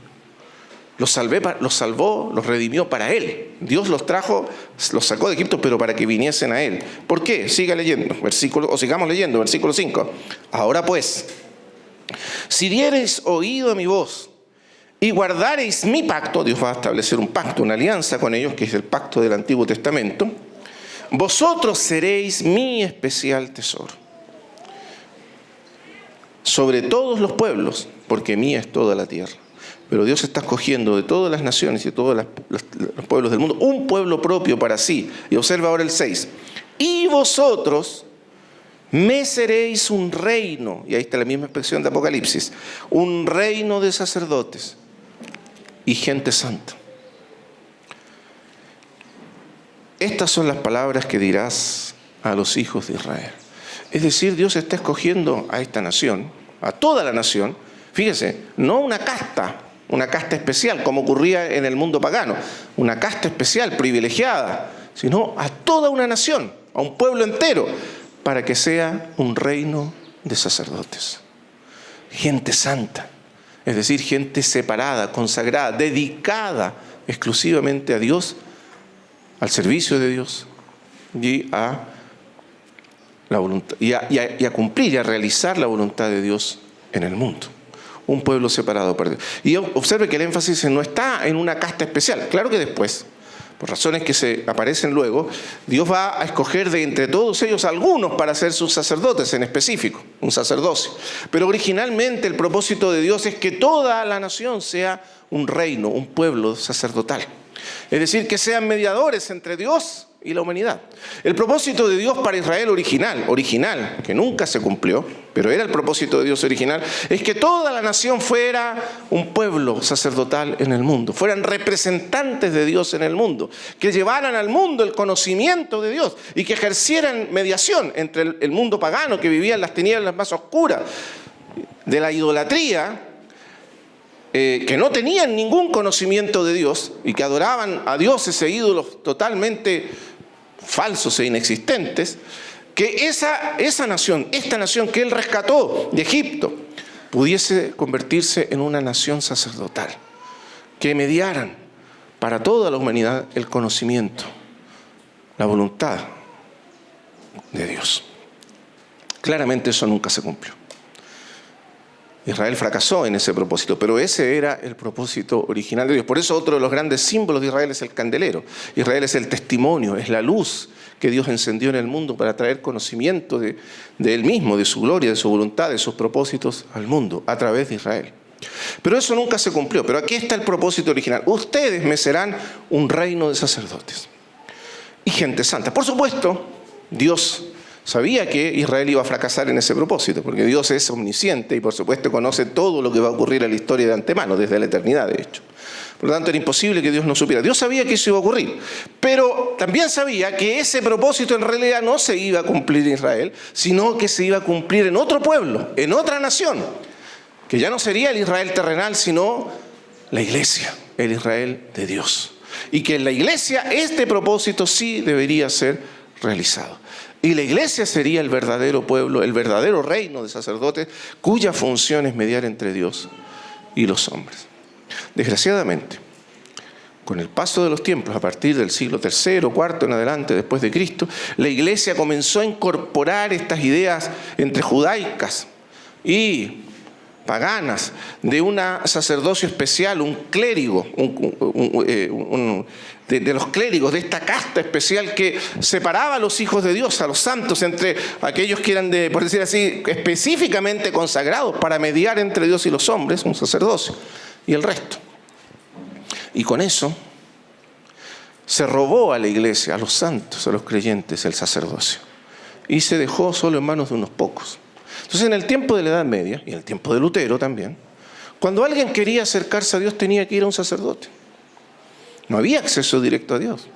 Los salvó, los redimió para Él. Dios los trajo, los sacó de Egipto, pero para que viniesen a Él. ¿Por qué? Siga leyendo, sigamos leyendo, versículo 5. Ahora pues, si diereis oído a mi voz y guardareis mi pacto, Dios va a establecer un pacto, una alianza con ellos, que es el pacto del Antiguo Testamento, vosotros seréis mi especial tesoro sobre todos los pueblos, porque mía es toda la tierra. Pero Dios está escogiendo de todas las naciones y de todos los pueblos del mundo un pueblo propio para sí. Y observa ahora el 6. Y vosotros me seréis un reino, y ahí está la misma expresión de Apocalipsis, un reino de sacerdotes y gente santa. Estas son las palabras que dirás a los hijos de Israel. Es decir, Dios está escogiendo a esta nación, a toda la nación, fíjese, no una casta especial como ocurría en el mundo pagano, una casta especial, privilegiada, sino a toda una nación, a un pueblo entero, para que sea un reino de sacerdotes. Gente santa, es decir, gente separada, consagrada, dedicada exclusivamente a Dios, al servicio de Dios y a la voluntad, y a cumplir y a realizar la voluntad de Dios en el mundo. Un pueblo separado para Dios. Y observe que el énfasis no está en una casta especial. Claro que después, por razones que se aparecen luego, Dios va a escoger de entre todos ellos algunos para ser sus sacerdotes en específico, un sacerdocio. Pero originalmente el propósito de Dios es que toda la nación sea un reino, un pueblo sacerdotal. Es decir, que sean mediadores entre Dios y la humanidad. El propósito de Dios para Israel original, que nunca se cumplió, pero era el propósito de Dios original, es que toda la nación fuera un pueblo sacerdotal en el mundo, fueran representantes de Dios en el mundo, que llevaran al mundo el conocimiento de Dios y que ejercieran mediación entre el mundo pagano que vivía en las tinieblas más oscuras de la idolatría, que no tenían ningún conocimiento de Dios y que adoraban a dioses e ídolos totalmente falsos e inexistentes, que esta nación que Él rescató de Egipto pudiese convertirse en una nación sacerdotal, que mediaran para toda la humanidad el conocimiento, la voluntad de Dios. Claramente eso nunca se cumplió. Israel fracasó en ese propósito, pero ese era el propósito original de Dios. Por eso otro de los grandes símbolos de Israel es el candelero. Israel es el testimonio, es la luz que Dios encendió en el mundo para traer conocimiento de Él mismo, de su gloria, de su voluntad, de sus propósitos al mundo, a través de Israel. Pero eso nunca se cumplió. Pero aquí está el propósito original. Ustedes me serán un reino de sacerdotes y gente santa. Por supuesto, Dios Sabía que Israel iba a fracasar en ese propósito, porque Dios es omnisciente y por supuesto conoce todo lo que va a ocurrir en la historia de antemano, desde la eternidad de hecho. Por lo tanto era imposible que Dios no supiera. Dios sabía que eso iba a ocurrir, pero también sabía que ese propósito en realidad no se iba a cumplir en Israel, sino que se iba a cumplir en otro pueblo, en otra nación, que ya no sería el Israel terrenal, sino la iglesia, el Israel de Dios. Y que en la iglesia este propósito sí debería ser realizado. Y la iglesia sería el verdadero pueblo, el verdadero reino de sacerdotes, cuya función es mediar entre Dios y los hombres. Desgraciadamente, con el paso de los tiempos, a partir del siglo III, IV en adelante, después de Cristo, la iglesia comenzó a incorporar estas ideas entre judaicas y paganas de un sacerdocio especial, un clérigo, de los clérigos, de esta casta especial que separaba a los hijos de Dios, a los santos, entre aquellos que eran, por decir así, específicamente consagrados para mediar entre Dios y los hombres, un sacerdocio, y el resto. Y con eso se robó a la iglesia, a los santos, a los creyentes, el sacerdocio. Y se dejó solo en manos de unos pocos. Entonces, en el tiempo de la Edad Media, y en el tiempo de Lutero también, cuando alguien quería acercarse a Dios tenía que ir a un sacerdote. No había acceso directo a Dios.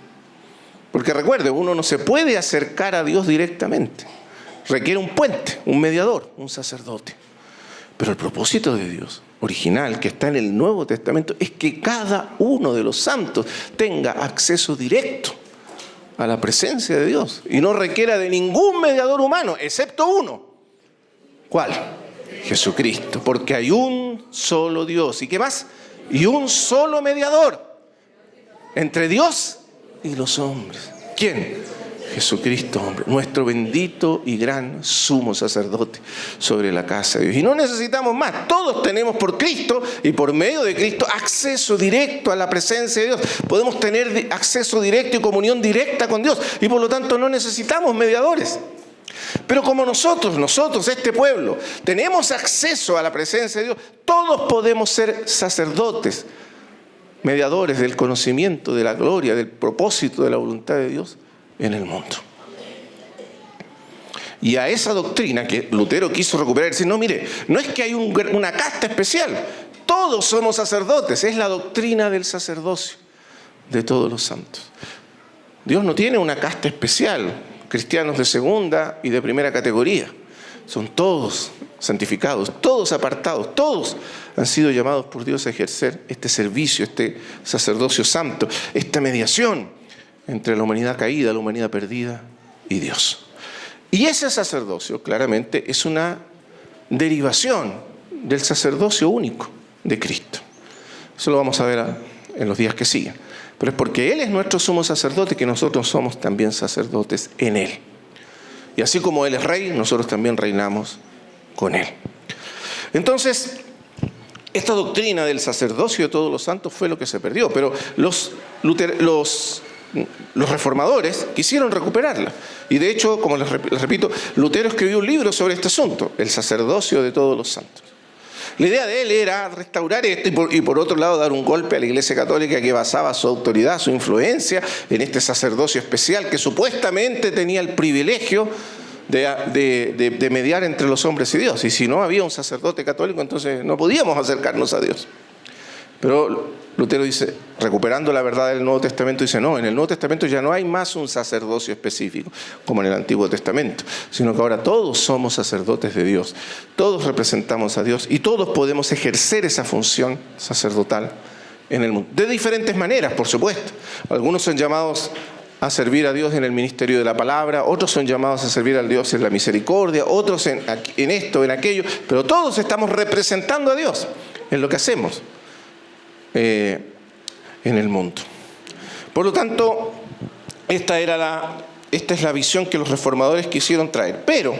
Porque recuerde, uno no se puede acercar a Dios directamente. Requiere un puente, un mediador, un sacerdote. Pero el propósito de Dios original, que está en el Nuevo Testamento, es que cada uno de los santos tenga acceso directo a la presencia de Dios y no requiera de ningún mediador humano, excepto uno. ¿Cuál? Jesucristo, porque hay un solo Dios. ¿Y qué más? Y un solo mediador entre Dios y los hombres. ¿Quién? Jesucristo, hombre, nuestro bendito y gran sumo sacerdote sobre la casa de Dios. Y no necesitamos más, todos tenemos por Cristo y por medio de Cristo acceso directo a la presencia de Dios. Podemos tener acceso directo y comunión directa con Dios y por lo tanto no necesitamos mediadores. Pero como nosotros, este pueblo, tenemos acceso a la presencia de Dios, todos podemos ser sacerdotes, mediadores del conocimiento, de la gloria, del propósito, de la voluntad de Dios en el mundo. Y a esa doctrina que Lutero quiso recuperar, decir, no, mire, no es que hay una casta especial, todos somos sacerdotes, es la doctrina del sacerdocio de todos los santos. Dios no tiene una casta especial, cristianos de segunda y de primera categoría. Son todos santificados, todos apartados, todos han sido llamados por Dios a ejercer este servicio, este sacerdocio santo, esta mediación entre la humanidad caída, la humanidad perdida y Dios. Y ese sacerdocio claramente es una derivación del sacerdocio único de Cristo. Eso lo vamos a ver en los días que siguen. Pero es porque Él es nuestro sumo sacerdote que nosotros somos también sacerdotes en Él. Y así como Él es rey, nosotros también reinamos con Él. Entonces, esta doctrina del sacerdocio de todos los santos fue lo que se perdió. Pero los reformadores quisieron recuperarla. Y de hecho, como les repito, Lutero escribió un libro sobre este asunto, el sacerdocio de todos los santos. La idea de él era restaurar esto y por otro lado dar un golpe a la Iglesia Católica que basaba su autoridad, su influencia en este sacerdocio especial que supuestamente tenía el privilegio de mediar entre los hombres y Dios. Y si no había un sacerdote católico, entonces no podíamos acercarnos a Dios. Pero Lutero dice, recuperando la verdad del Nuevo Testamento, dice, no, en el Nuevo Testamento ya no hay más un sacerdocio específico, como en el Antiguo Testamento, sino que ahora todos somos sacerdotes de Dios, todos representamos a Dios y todos podemos ejercer esa función sacerdotal en el mundo. De diferentes maneras, por supuesto. Algunos son llamados a servir a Dios en el ministerio de la palabra, otros son llamados a servir al Dios en la misericordia, otros en esto, en aquello, pero todos estamos representando a Dios en lo que hacemos en el mundo. Por lo tanto, esta es la visión que los reformadores quisieron traer. Pero,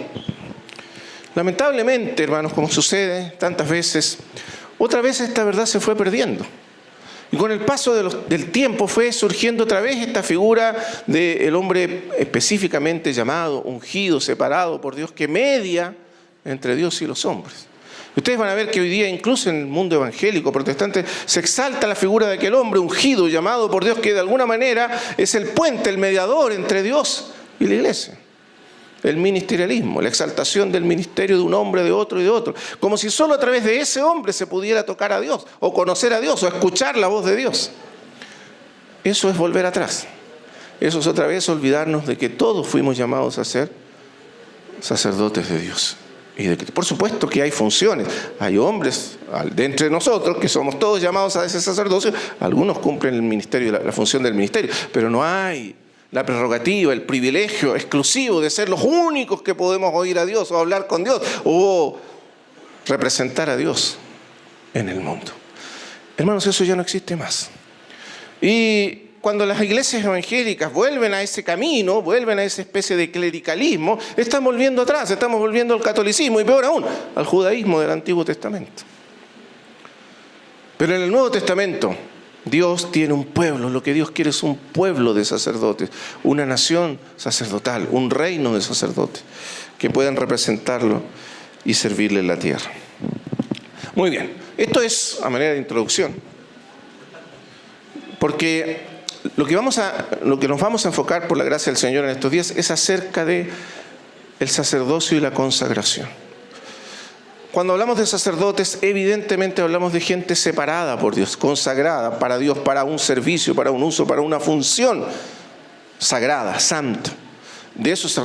lamentablemente, hermanos, como sucede tantas veces, otra vez esta verdad se fue perdiendo. Y con el paso del tiempo fue surgiendo otra vez esta figura del hombre específicamente llamado, ungido, separado por Dios, que media entre Dios y los hombres. Ustedes van a ver que hoy día, incluso en el mundo evangélico protestante, se exalta la figura de aquel hombre ungido, llamado por Dios, que de alguna manera es el puente, el mediador entre Dios y la iglesia. el ministerialismo, la exaltación del ministerio de un hombre, de otro y de otro. Como si solo a través de ese hombre se pudiera tocar a Dios, o conocer a Dios, o escuchar la voz de Dios. Eso es volver atrás. Eso es otra vez olvidarnos de que todos fuimos llamados a ser sacerdotes de Dios. Y de que, por supuesto que hay funciones, hay hombres de entre nosotros que somos todos llamados a ese sacerdocio, algunos cumplen el ministerio, la función del ministerio, pero no hay la prerrogativa, el privilegio exclusivo de ser los únicos que podemos oír a Dios o hablar con Dios o representar a Dios en el mundo. Hermanos, eso ya no existe más. Y cuando las iglesias evangélicas vuelven a ese camino, vuelven a esa especie de clericalismo, están volviendo atrás, estamos volviendo al catolicismo y peor aún, al judaísmo del Antiguo Testamento. Pero en el Nuevo Testamento, Dios tiene un pueblo, lo que Dios quiere es un pueblo de sacerdotes, una nación sacerdotal, un reino de sacerdotes que puedan representarlo y servirle en la tierra. Muy bien, esto es a manera de introducción, porque lo que nos vamos a enfocar por la gracia del Señor en estos días es acerca de el sacerdocio y la consagración. Cuando hablamos de sacerdotes, evidentemente hablamos de gente separada por Dios, consagrada para Dios, para un servicio, para un uso, para una función sagrada, santa.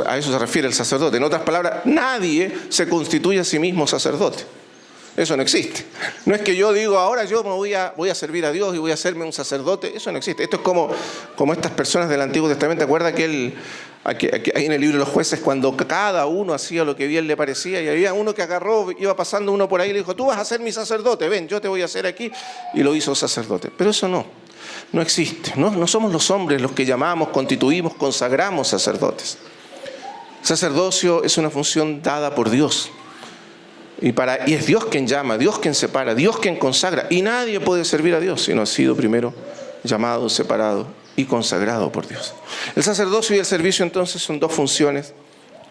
A eso se refiere el sacerdote. En otras palabras, nadie se constituye a sí mismo sacerdote. Eso no existe. No es que yo digo, ahora yo me voy a servir a Dios y voy a hacerme un sacerdote. Eso no existe. Esto es como estas personas del Antiguo Testamento. ¿Te acuerdas ahí en el libro de los jueces, cuando cada uno hacía lo que bien le parecía y había uno que agarró, iba pasando uno por ahí y le dijo, tú vas a ser mi sacerdote, ven, yo te voy a hacer aquí, y lo hizo sacerdote? Pero eso no existe. No somos los hombres los que llamamos, constituimos, consagramos sacerdotes. Sacerdocio es una función dada por Dios. Y es Dios quien llama, Dios quien separa, Dios quien consagra. Y nadie puede servir a Dios si no ha sido primero llamado, separado y consagrado por Dios. El sacerdocio y el servicio entonces son dos funciones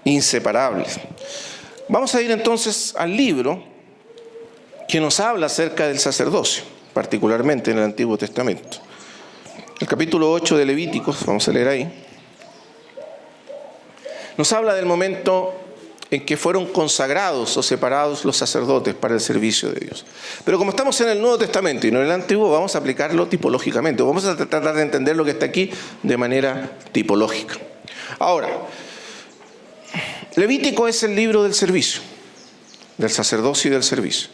inseparables. Vamos a ir entonces al libro que nos habla acerca del sacerdocio, particularmente en el Antiguo Testamento. El capítulo 8 de Levíticos, vamos a leer ahí, nos habla del momento en que fueron consagrados o separados los sacerdotes para el servicio de Dios. Pero como estamos en el Nuevo Testamento y no en el Antiguo, vamos a aplicarlo tipológicamente. Vamos a tratar de entender lo que está aquí de manera tipológica. Ahora, Levítico es el libro del servicio, del sacerdocio y del servicio.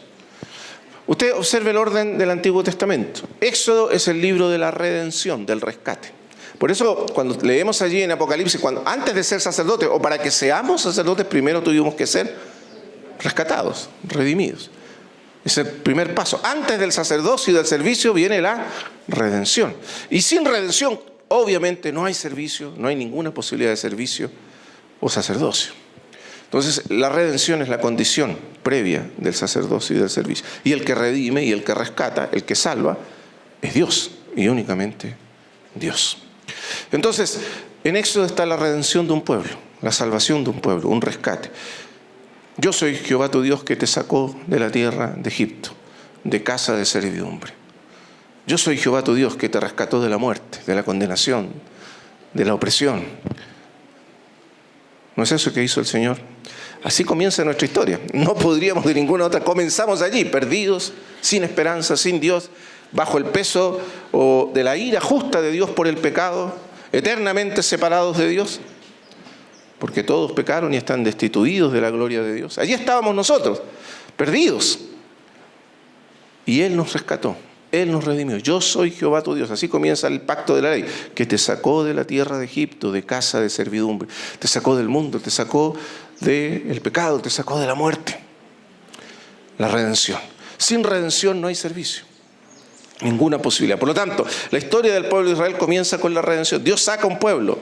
Usted observe el orden del Antiguo Testamento. Éxodo es el libro de la redención, del rescate. Por eso, cuando leemos allí en Apocalipsis, antes de ser sacerdotes, o para que seamos sacerdotes, primero tuvimos que ser rescatados, redimidos. Es el primer paso. Antes del sacerdocio y del servicio viene la redención. Y sin redención, obviamente, no hay servicio, no hay ninguna posibilidad de servicio o sacerdocio. Entonces, la redención es la condición previa del sacerdocio y del servicio. Y el que redime y el que rescata, el que salva, es Dios, y únicamente Dios. Entonces, en Éxodo está la redención de un pueblo, la salvación de un pueblo, un rescate. Yo soy Jehová tu Dios que te sacó de la tierra de Egipto, de casa de servidumbre. Yo soy Jehová tu Dios que te rescató de la muerte, de la condenación, de la opresión. ¿No es eso que hizo el Señor? Así comienza nuestra historia. No podríamos de ninguna otra. Comenzamos allí, perdidos, sin esperanza, sin Dios, bajo el peso de la ira justa de Dios por el pecado, eternamente separados de Dios, porque todos pecaron y están destituidos de la gloria de Dios. Allí estábamos nosotros, perdidos. Y Él nos rescató, Él nos redimió. Yo soy Jehová tu Dios. Así comienza el pacto de la ley, que te sacó de la tierra de Egipto, de casa de servidumbre. Te sacó del mundo, te sacó del pecado, te sacó de la muerte. La redención. Sin redención no hay servicio. Ninguna posibilidad. Por lo tanto, la historia del pueblo de Israel comienza con la redención. Dios saca un pueblo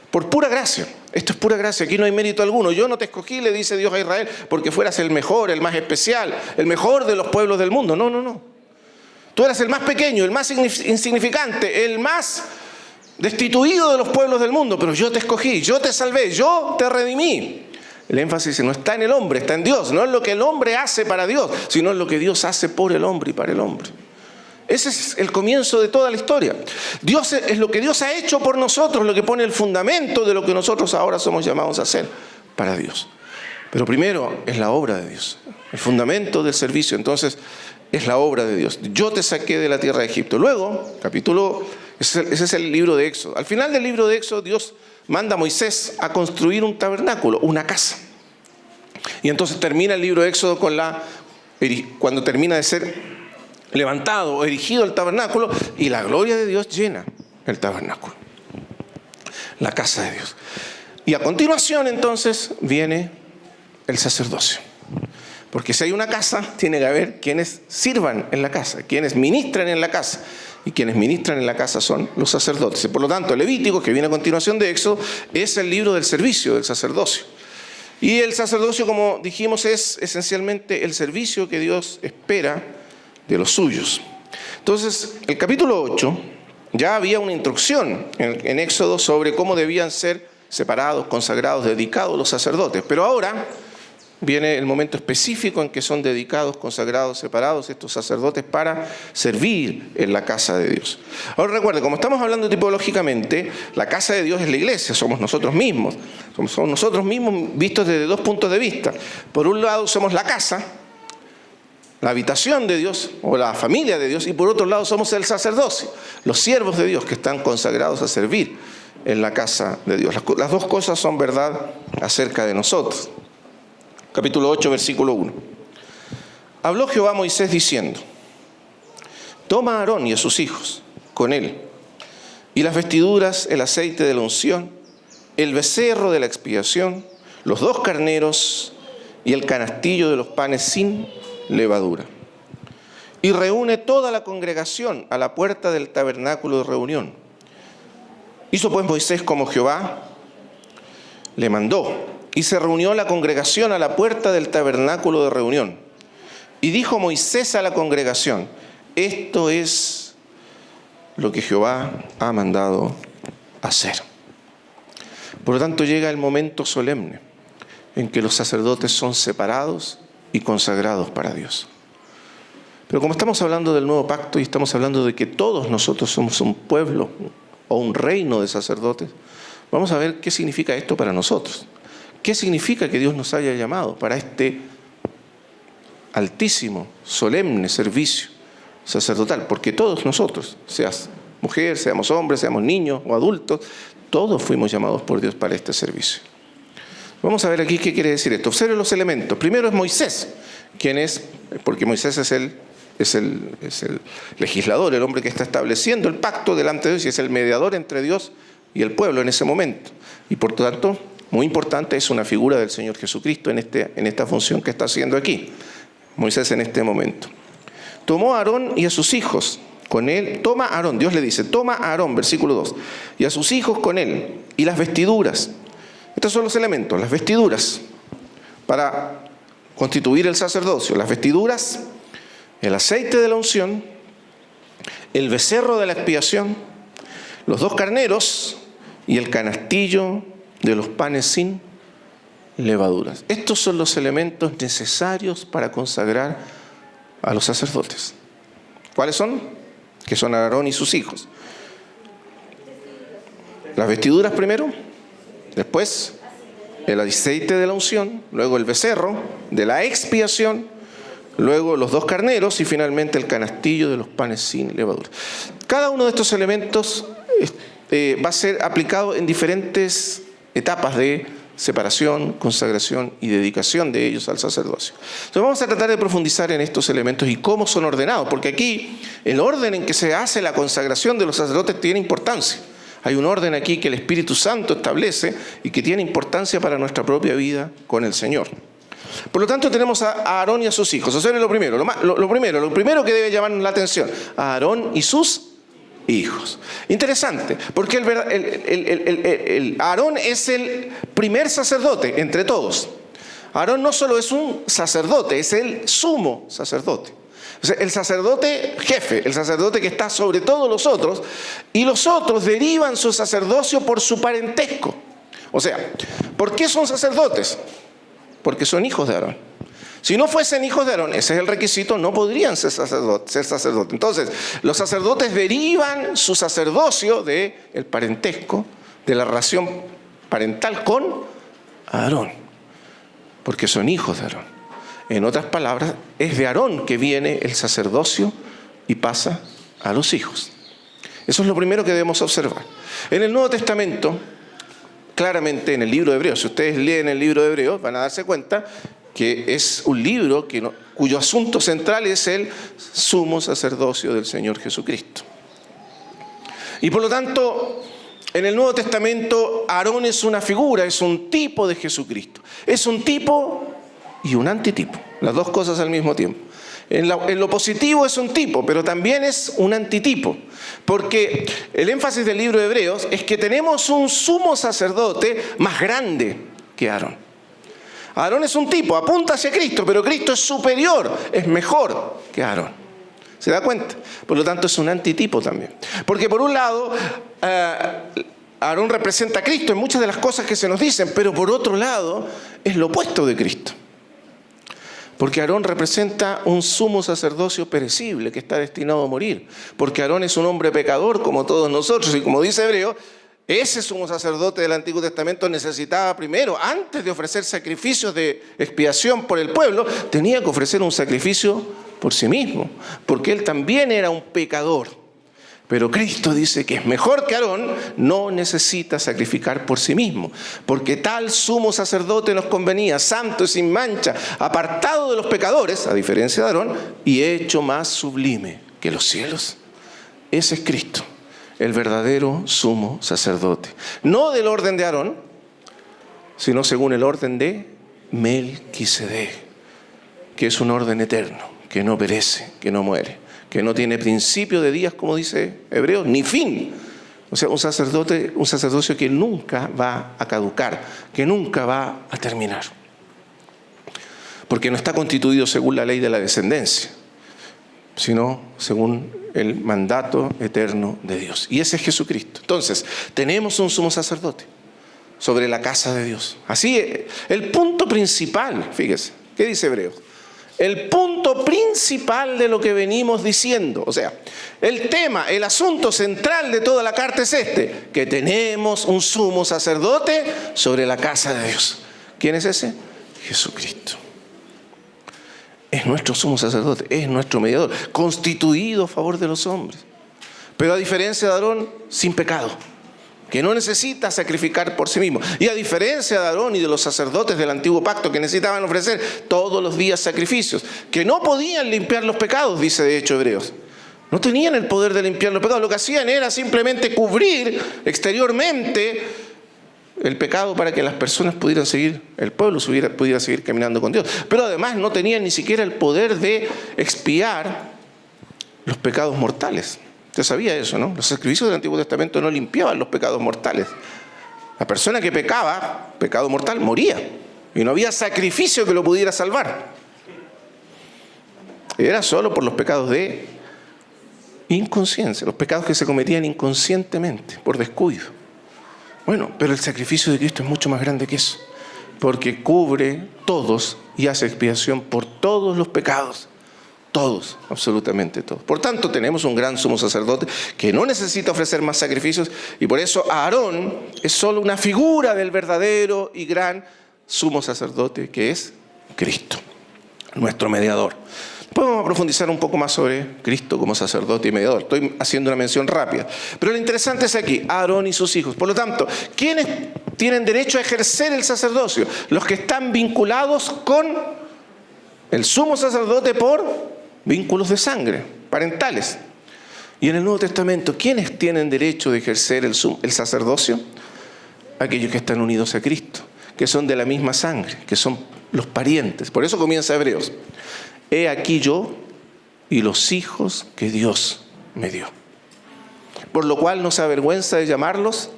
por pura gracia. Esto es pura gracia. Aquí no hay mérito alguno. Yo no te escogí, le dice Dios a Israel, porque fueras el mejor, el más especial, el mejor de los pueblos del mundo. No. Tú eras el más pequeño, el más insignificante, el más destituido de los pueblos del mundo. Pero yo te escogí, yo te salvé, yo te redimí. El énfasis no está en el hombre, está en Dios. No es lo que el hombre hace para Dios, sino en lo que Dios hace por el hombre y para el hombre. Ese es el comienzo de toda la historia. Dios es lo que Dios ha hecho por nosotros, lo que pone el fundamento de lo que nosotros ahora somos llamados a hacer para Dios. Pero primero es la obra de Dios. El fundamento del servicio, entonces, es la obra de Dios. Yo te saqué de la tierra de Egipto. Luego, ese es el libro de Éxodo. Al final del libro de Éxodo, Dios manda a Moisés a construir un tabernáculo, una casa. Y entonces termina el libro de Éxodo cuando termina de ser levantado o erigido el tabernáculo, y la gloria de Dios llena el tabernáculo, la casa de Dios. Y a continuación entonces viene el sacerdocio. Porque si hay una casa, tiene que haber quienes sirvan en la casa, quienes ministran en la casa. Y quienes ministran en la casa son los sacerdotes. Y por lo tanto, el Levítico, que viene a continuación de Éxodo, es el libro del servicio, del sacerdocio. Y el sacerdocio, como dijimos, es esencialmente el servicio que Dios espera de los suyos. Entonces, el capítulo 8, ya había una instrucción en Éxodo sobre cómo debían ser separados, consagrados, dedicados los sacerdotes. Pero ahora viene el momento específico en que son dedicados, consagrados, separados estos sacerdotes para servir en la casa de Dios. Ahora recuerde, como estamos hablando tipológicamente, la casa de Dios es la iglesia, somos nosotros mismos. Somos nosotros mismos vistos desde dos puntos de vista. Por un lado somos la casa, la habitación de Dios o la familia de Dios, y por otro lado somos el sacerdocio, los siervos de Dios que están consagrados a servir en la casa de Dios. Las dos cosas son verdad acerca de nosotros. Capítulo 8, versículo 1. Habló Jehová a Moisés diciendo: toma a Aarón y a sus hijos con él, y las vestiduras, el aceite de la unción, el becerro de la expiación, los 2 carneros y el canastillo de los panes sin levadura. Y reúne toda la congregación a la puerta del tabernáculo de reunión. Hizo pues Moisés como Jehová le mandó. Y se reunió la congregación a la puerta del tabernáculo de reunión. Y dijo Moisés a la congregación: esto es lo que Jehová ha mandado hacer. Por lo tanto, llega el momento solemne en que los sacerdotes son separados y consagrados para Dios. Pero como estamos hablando del nuevo pacto y estamos hablando de que todos nosotros somos un pueblo o un reino de sacerdotes, vamos a ver qué significa esto para nosotros. ¿Qué significa que Dios nos haya llamado para este altísimo, solemne servicio sacerdotal? Porque todos nosotros, seas mujer, seamos hombres, seamos niños o adultos, todos fuimos llamados por Dios para este servicio. Vamos a ver aquí qué quiere decir esto. Observe los elementos. Primero es Moisés, porque Moisés es el legislador, el hombre que está estableciendo el pacto delante de Dios y es el mediador entre Dios y el pueblo en ese momento. Y por tanto, muy importante, es una figura del Señor Jesucristo en esta función que está haciendo aquí. Moisés en este momento. Tomó a Aarón y a sus hijos con él. Toma a Aarón, Dios le dice, toma a Aarón, versículo 2, y a sus hijos con él, y las vestiduras. Estos son los elementos, las vestiduras, para constituir el sacerdocio. Las vestiduras, el aceite de la unción, el becerro de la expiación, los 2 carneros y el canastillo de los panes sin levaduras. Estos son los elementos necesarios para consagrar a los sacerdotes. ¿Cuáles son? Que son Aarón y sus hijos. Las vestiduras primero, después el aceite de la unción, luego el becerro de la expiación, luego los 2 carneros y finalmente el canastillo de los panes sin levadura. Cada uno de estos elementos va a ser aplicado en diferentes etapas de separación, consagración y dedicación de ellos al sacerdocio. Entonces vamos a tratar de profundizar en estos elementos y cómo son ordenados, porque aquí el orden en que se hace la consagración de los sacerdotes tiene importancia. Hay un orden aquí que el Espíritu Santo establece y que tiene importancia para nuestra propia vida con el Señor. Por lo tanto, tenemos a Aarón y a sus hijos. Eso es lo primero. Lo primero que debe llamarnos la atención: a Aarón y sus hijos. Interesante, porque Aarón es el primer sacerdote entre todos. Aarón no solo es un sacerdote, es el sumo sacerdote. O sea, el sacerdote jefe, el sacerdote que está sobre todos los otros, y los otros derivan su sacerdocio por su parentesco. O sea, ¿por qué son sacerdotes? Porque son hijos de Aarón. Si no fuesen hijos de Aarón, ese es el requisito, no podrían ser sacerdotes. Entonces, los sacerdotes derivan su sacerdocio del parentesco, de la relación parental con Aarón. porque son hijos de Aarón. En otras palabras, es de Aarón que viene el sacerdocio y pasa a los hijos. Eso es lo primero que debemos observar. En el Nuevo Testamento, claramente en el libro de Hebreos, si ustedes leen el libro de Hebreos, van a darse cuenta que es un libro cuyo asunto central es el sumo sacerdocio del Señor Jesucristo. Y por lo tanto, en el Nuevo Testamento, Aarón es una figura, es un tipo de Jesucristo. Es un tipo y un antitipo, las dos cosas al mismo tiempo. En lo positivo es un tipo, pero también es un antitipo, porque el énfasis del libro de Hebreos es que tenemos un sumo sacerdote más grande que Aarón. Aarón es un tipo, apunta hacia Cristo, pero Cristo es superior, es mejor que Aarón. ¿Se da cuenta? Por lo tanto es un antitipo también. Porque por un lado, Aarón representa a Cristo en muchas de las cosas que se nos dicen, pero por otro lado es lo opuesto de Cristo. Porque Aarón representa un sumo sacerdocio perecible que está destinado a morir. Porque Aarón es un hombre pecador como todos nosotros. Y como dice Hebreo, ese sumo sacerdote del Antiguo Testamento necesitaba primero, antes de ofrecer sacrificios de expiación por el pueblo, tenía que ofrecer un sacrificio por sí mismo. Porque él también era un pecador. Pero Cristo dice que es mejor que Aarón, no necesita sacrificar por sí mismo, porque tal sumo sacerdote nos convenía, santo y sin mancha, apartado de los pecadores, a diferencia de Aarón, y hecho más sublime que los cielos. Ese es Cristo, el verdadero sumo sacerdote. No del orden de Aarón, sino según el orden de Melquisedec, que es un orden eterno, que no perece, que no muere, que no tiene principio de días, como dice Hebreos, ni fin. O sea, un sacerdocio que nunca va a caducar, que nunca va a terminar. Porque no está constituido según la ley de la descendencia, sino según el mandato eterno de Dios. Y ese es Jesucristo. Entonces, tenemos un sumo sacerdote sobre la casa de Dios. Así, el punto principal, fíjese, ¿qué dice Hebreos? El punto principal de lo que venimos diciendo, o sea, el tema, el asunto central de toda la carta es que tenemos un sumo sacerdote sobre la casa de Dios. ¿Quién es ese? Jesucristo. Es nuestro sumo sacerdote, es nuestro mediador, constituido a favor de los hombres. Pero a diferencia de Aarón, sin pecado, que no necesita sacrificar por sí mismo. Y a diferencia de Aarón y de los sacerdotes del antiguo pacto que necesitaban ofrecer todos los días sacrificios, que no podían limpiar los pecados, dice de hecho Hebreos. No tenían el poder de limpiar los pecados. Lo que hacían era simplemente cubrir exteriormente el pecado para que las personas pudieran seguir, el pueblo pudiera seguir caminando con Dios. Pero además no tenían ni siquiera el poder de expiar los pecados mortales. Usted sabía eso, ¿no? Los sacrificios del Antiguo Testamento no limpiaban los pecados mortales. La persona que pecaba, pecado mortal, moría. Y no había sacrificio que lo pudiera salvar. Era solo por los pecados de inconsciencia, los pecados que se cometían inconscientemente, por descuido. Bueno, pero el sacrificio de Cristo es mucho más grande que eso, porque cubre todos y hace expiación por todos los pecados. Todos, absolutamente todos. Por tanto, tenemos un gran sumo sacerdote que no necesita ofrecer más sacrificios, y por eso Aarón es solo una figura del verdadero y gran sumo sacerdote que es Cristo, nuestro mediador. Después vamos a profundizar un poco más sobre Cristo como sacerdote y mediador. Estoy haciendo una mención rápida. Pero lo interesante es aquí, Aarón y sus hijos. Por lo tanto, ¿quiénes tienen derecho a ejercer el sacerdocio? Los que están vinculados con el sumo sacerdote por vínculos de sangre, parentales. Y en el Nuevo Testamento, ¿quiénes tienen derecho de ejercer el sacerdocio? Aquellos que están unidos a Cristo, que son de la misma sangre, que son los parientes. Por eso comienza Hebreos. He aquí yo y los hijos que Dios me dio. Por lo cual no se avergüenza de llamarlos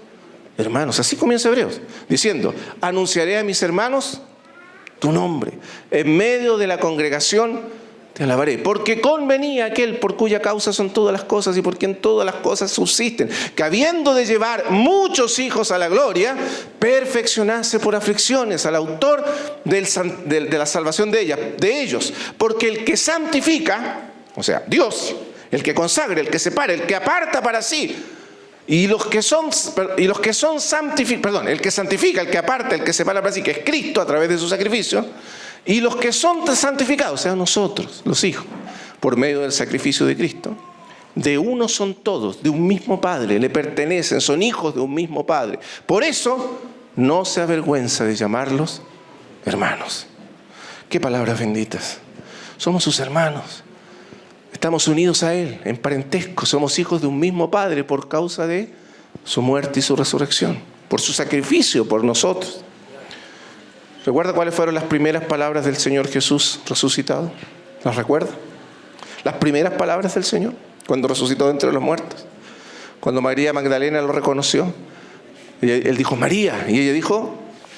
hermanos. Así comienza Hebreos, diciendo, anunciaré a mis hermanos tu nombre. En medio de la congregación te alabaré, porque convenía aquel por cuya causa son todas las cosas y por quien todas las cosas subsisten, que habiendo de llevar muchos hijos a la gloria, perfeccionase por aflicciones al autor de la salvación de ellos. Porque el que santifica, o sea, Dios, el que consagra, el que separa, el que aparta para sí, Y los que son santificados, el que santifica, el que aparta, el que separa para sí, que es Cristo a través de su sacrificio, y los que son santificados, o sea, nosotros, los hijos, por medio del sacrificio de Cristo, de uno son todos, de un mismo Padre, le pertenecen, son hijos de un mismo Padre. Por eso, no se avergüenza de llamarlos hermanos. Qué palabras benditas. Somos sus hermanos. Estamos unidos a Él, en parentesco. Somos hijos de un mismo Padre por causa de su muerte y su resurrección. Por su sacrificio por nosotros. ¿Recuerda cuáles fueron las primeras palabras del Señor Jesús resucitado? ¿Las recuerda? Las primeras palabras del Señor, cuando resucitó de entre los muertos. Cuando María Magdalena lo reconoció. Él dijo, María. Y ella dijo,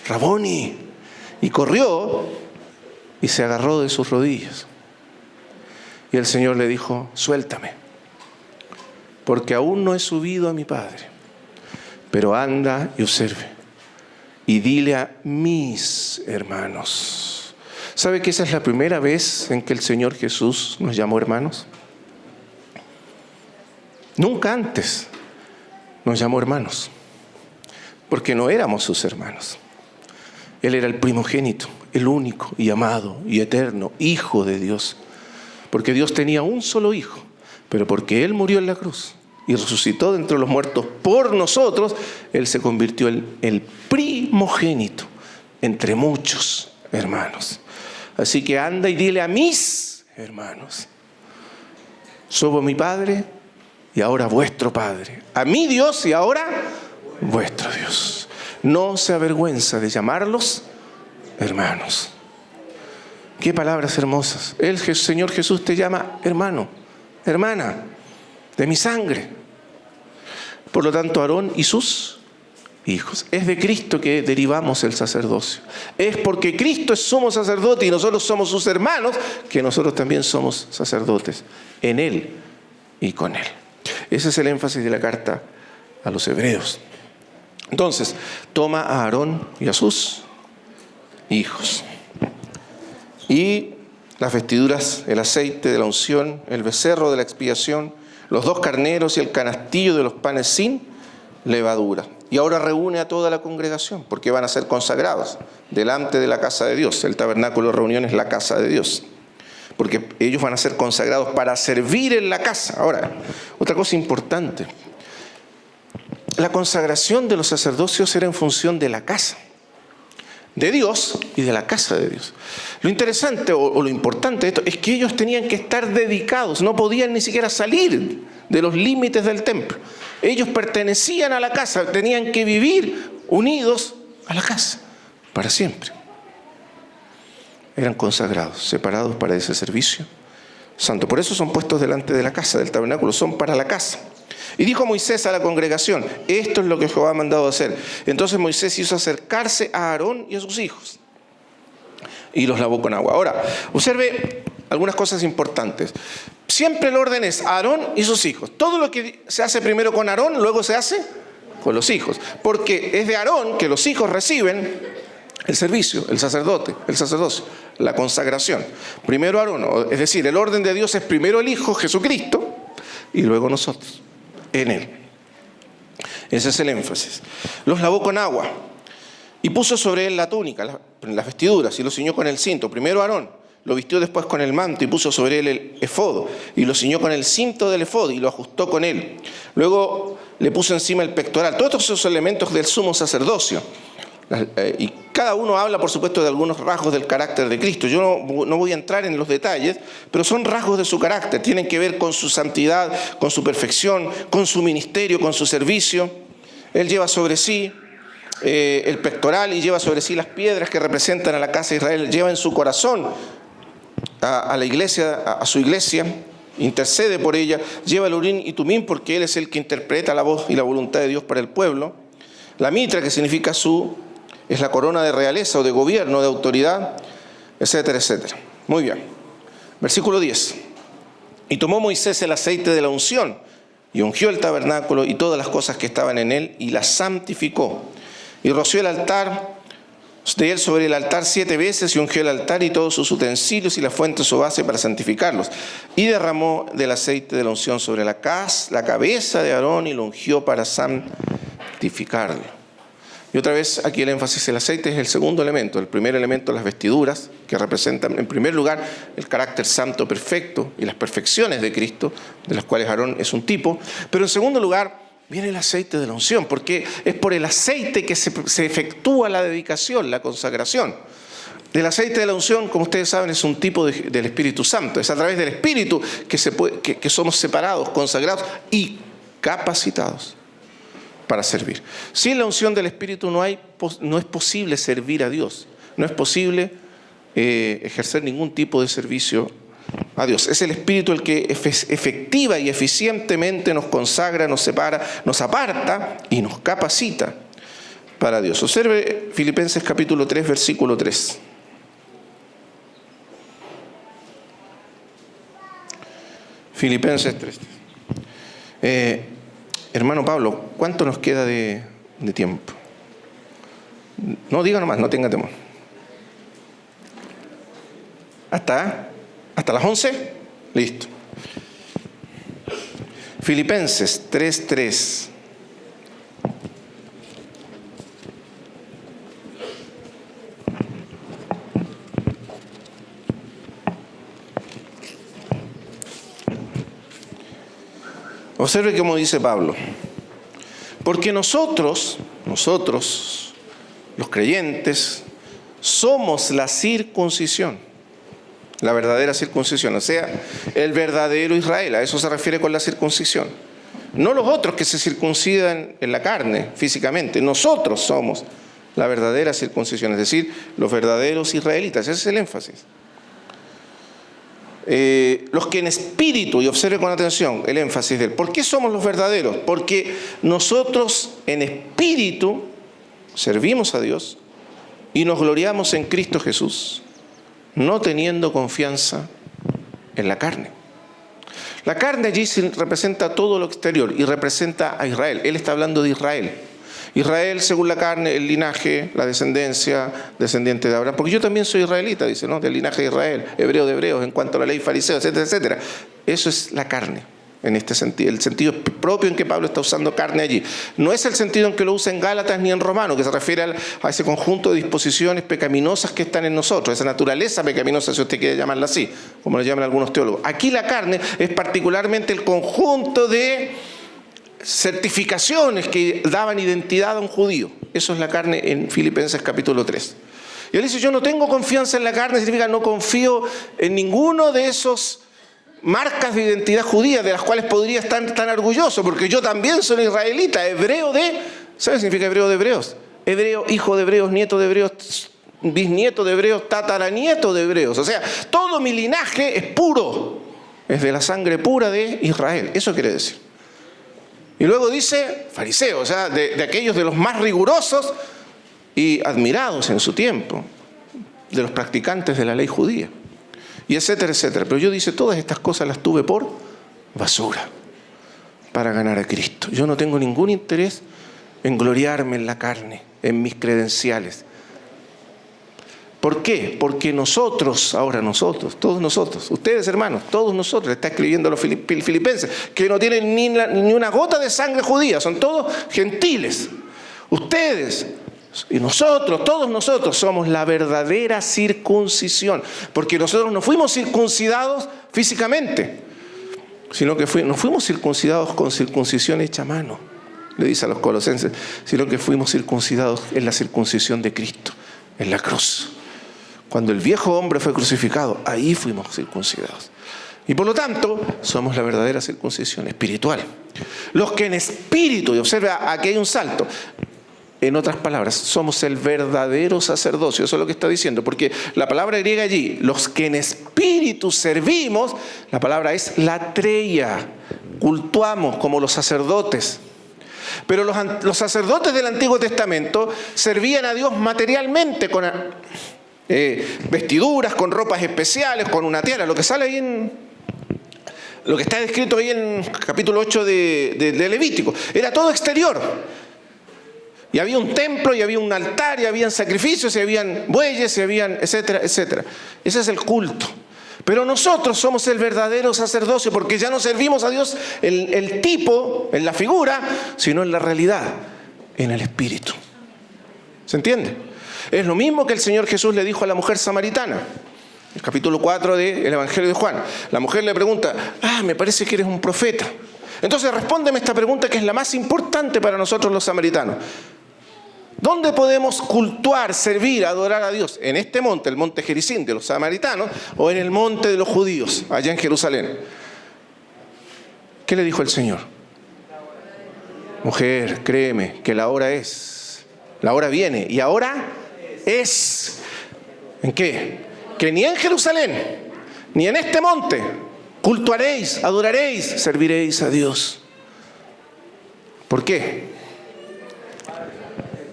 Raboni. Y corrió y se agarró de sus rodillas. Y el Señor le dijo, suéltame, porque aún no he subido a mi Padre, pero anda y observe, y dile a mis hermanos. ¿Sabe que esa es la primera vez en que el Señor Jesús nos llamó hermanos? Nunca antes nos llamó hermanos, porque no éramos sus hermanos. Él era el primogénito, el único y amado y eterno Hijo de Dios. Porque Dios tenía un solo hijo, pero porque Él murió en la cruz y resucitó de entre los muertos por nosotros, Él se convirtió en el primogénito entre muchos hermanos. Así que anda y dile a mis hermanos, somos mi Padre y ahora vuestro Padre, a mi Dios y ahora vuestro Dios. No se avergüenza de llamarlos hermanos. Qué palabras hermosas. El Señor Jesús te llama hermano, hermana, de mi sangre. Por lo tanto, Aarón y sus hijos. Es de Cristo que derivamos el sacerdocio. Es porque Cristo es sumo sacerdote y nosotros somos sus hermanos que nosotros también somos sacerdotes en Él y con Él. Ese es el énfasis de la carta a los hebreos. Entonces, toma a Aarón y a sus hijos. Y las vestiduras, el aceite de la unción, el becerro de la expiación, los 2 carneros y el canastillo de los panes sin levadura. Y ahora reúne a toda la congregación, porque van a ser consagrados delante de la casa de Dios. El tabernáculo de reunión es la casa de Dios, porque ellos van a ser consagrados para servir en la casa. Ahora, otra cosa importante. La consagración de los sacerdocios era en función de la casa de Dios y de la casa de Dios. Lo interesante o lo importante de esto es que ellos tenían que estar dedicados, no podían ni siquiera salir de los límites del templo. Ellos pertenecían a la casa, tenían que vivir unidos a la casa para siempre. Eran consagrados, separados para ese servicio santo. Por eso son puestos delante de la casa, del tabernáculo, son para la casa. Y dijo Moisés a la congregación, esto es lo que Jehová ha mandado hacer. Entonces Moisés hizo acercarse a Aarón y a sus hijos y los lavó con agua. Ahora, observe algunas cosas importantes. Siempre el orden es Aarón y sus hijos. Todo lo que se hace primero con Aarón, luego se hace con los hijos. Porque es de Aarón que los hijos reciben el servicio, el sacerdocio, la consagración. Primero Aarón, es decir, el orden de Dios es primero el Hijo, Jesucristo, y luego nosotros, en Él. Ese es el énfasis. Los lavó con agua y puso sobre él la túnica, las vestiduras, y lo ciñó con el cinto. Primero Aarón lo vistió después con el manto y puso sobre él el efodo, y lo ciñó con el cinto del efodo y lo ajustó con él. Luego le puso encima el pectoral. Todos estos son los elementos del sumo sacerdocio. Y cada uno habla, por supuesto, de algunos rasgos del carácter de Cristo. Yo no voy a entrar en los detalles, pero son rasgos de su carácter. Tienen que ver con su santidad, con su perfección, con su ministerio, con su servicio. Él lleva sobre sí el pectoral y lleva sobre sí las piedras que representan a la casa de Israel. Lleva en su corazón a la iglesia, a su iglesia, intercede por ella. Lleva el Urim y Tumim porque Él es el que interpreta la voz y la voluntad de Dios para el pueblo. La mitra, que significa es la corona de realeza o de gobierno, de autoridad, etcétera, etcétera. Muy bien. Versículo 10. Y tomó Moisés el aceite de la unción y ungió el tabernáculo y todas las cosas que estaban en él y las santificó. Y roció el altar de él sobre el altar 7 veces y ungió el altar y todos sus utensilios y la fuente su base para santificarlos. Y derramó del aceite de la unción sobre la cabeza de Aarón y lo ungió para santificarlo. Y otra vez aquí el énfasis, el aceite es el segundo elemento. El primer elemento, las vestiduras, que representan en primer lugar el carácter santo perfecto y las perfecciones de Cristo, de las cuales Aarón es un tipo. Pero en segundo lugar viene el aceite de la unción, porque es por el aceite que se efectúa la dedicación, la consagración. El aceite de la unción, como ustedes saben, es un tipo del Espíritu Santo. Es a través del Espíritu que somos separados, consagrados y capacitados para servir. Sin la unción del Espíritu no es posible servir a Dios. No es posible ejercer ningún tipo de servicio a Dios. Es el Espíritu el que efectiva y eficientemente nos consagra, nos separa, nos aparta y nos capacita para Dios. Observe Filipenses capítulo 3, versículo 3. Filipenses 3. Hermano Pablo, ¿cuánto nos queda de tiempo? No, diga nomás, no tenga temor. ¿Hasta las 11? Listo. Filipenses 3:3. Observe cómo dice Pablo. Porque nosotros, los creyentes, somos la circuncisión, la verdadera circuncisión, o sea, el verdadero Israel. A eso se refiere con la circuncisión. No los otros que se circuncidan en la carne, físicamente. Nosotros somos la verdadera circuncisión, es decir, los verdaderos israelitas. Ese es el énfasis. Los que en espíritu, y observe con atención el énfasis de él. ¿Por qué somos los verdaderos? Porque nosotros en espíritu servimos a Dios y nos gloriamos en Cristo Jesús, no teniendo confianza en la carne. La carne allí representa todo lo exterior y representa a Israel. Él está hablando de Israel. Israel, según la carne, el linaje, la descendencia, descendiente de Abraham. Porque yo también soy israelita, dice, ¿no? Del linaje de Israel, hebreo de hebreos, en cuanto a la ley fariseo, etcétera, etcétera. Eso es la carne, en este sentido. El sentido propio en que Pablo está usando carne allí. No es el sentido en que lo usa en Gálatas ni en Romanos, que se refiere a ese conjunto de disposiciones pecaminosas que están en nosotros, esa naturaleza pecaminosa, si usted quiere llamarla así, como lo llaman algunos teólogos. Aquí la carne es particularmente el conjunto de certificaciones que daban identidad a un judío. Eso es la carne en Filipenses capítulo 3. Y él dice, yo no tengo confianza en la carne, significa no confío en ninguno de esos marcas de identidad judía de las cuales podría estar tan orgulloso, porque yo también soy israelita, hebreo de, ¿sabe qué significa hebreo de hebreos? Hebreo, hijo de hebreos, nieto de hebreos, bisnieto de hebreos, tataranieto de hebreos. O sea, todo mi linaje es puro, es de la sangre pura de Israel. Eso quiere decir. Y luego dice fariseo, o sea, de aquellos de los más rigurosos y admirados en su tiempo, de los practicantes de la ley judía, y etcétera, etcétera. Pero yo dice, todas estas cosas las tuve por basura para ganar a Cristo. Yo no tengo ningún interés en gloriarme en la carne, en mis credenciales. ¿Por qué? Porque nosotros, todos nosotros, ustedes hermanos, todos nosotros, está escribiendo los filipenses, que no tienen ni una gota de sangre judía, son todos gentiles. Ustedes y nosotros, todos nosotros somos la verdadera circuncisión, porque nosotros no fuimos circuncidados físicamente, sino que no fuimos circuncidados con circuncisión hecha a mano, le dice a los colosenses, sino que fuimos circuncidados en la circuncisión de Cristo, en la cruz. Cuando el viejo hombre fue crucificado, ahí fuimos circuncidados. Y por lo tanto, somos la verdadera circuncisión espiritual. Los que en espíritu, y observa, aquí hay un salto. En otras palabras, somos el verdadero sacerdocio. Eso es lo que está diciendo. Porque la palabra griega allí, los que en espíritu servimos, la palabra es latreia. Cultuamos como los sacerdotes. Pero los sacerdotes del Antiguo Testamento servían a Dios materialmente con vestiduras, con ropas especiales, con una tiara, lo que sale ahí lo que está descrito ahí en capítulo 8 de Levítico. Era todo exterior. Y había un templo, y había un altar, y habían sacrificios, y habían bueyes, y habían etcétera, etcétera. Ese es el culto. Pero nosotros somos el verdadero sacerdocio, porque ya no servimos a Dios el tipo, en la figura, sino en la realidad, en el espíritu. ¿Se entiende? Es lo mismo que el Señor Jesús le dijo a la mujer samaritana. El capítulo 4 del Evangelio de Juan. La mujer le pregunta, me parece que eres un profeta. Entonces respóndeme esta pregunta, que es la más importante para nosotros los samaritanos. ¿Dónde podemos cultuar, servir, adorar a Dios? ¿En este monte, el monte Gerizim de los samaritanos, o en el monte de los judíos, allá en Jerusalén? ¿Qué le dijo el Señor? Mujer, créeme que la hora es, la hora viene, y ahora es. ¿En qué? Que ni en Jerusalén, ni en este monte, cultuaréis, adoraréis, serviréis a Dios. ¿Por qué?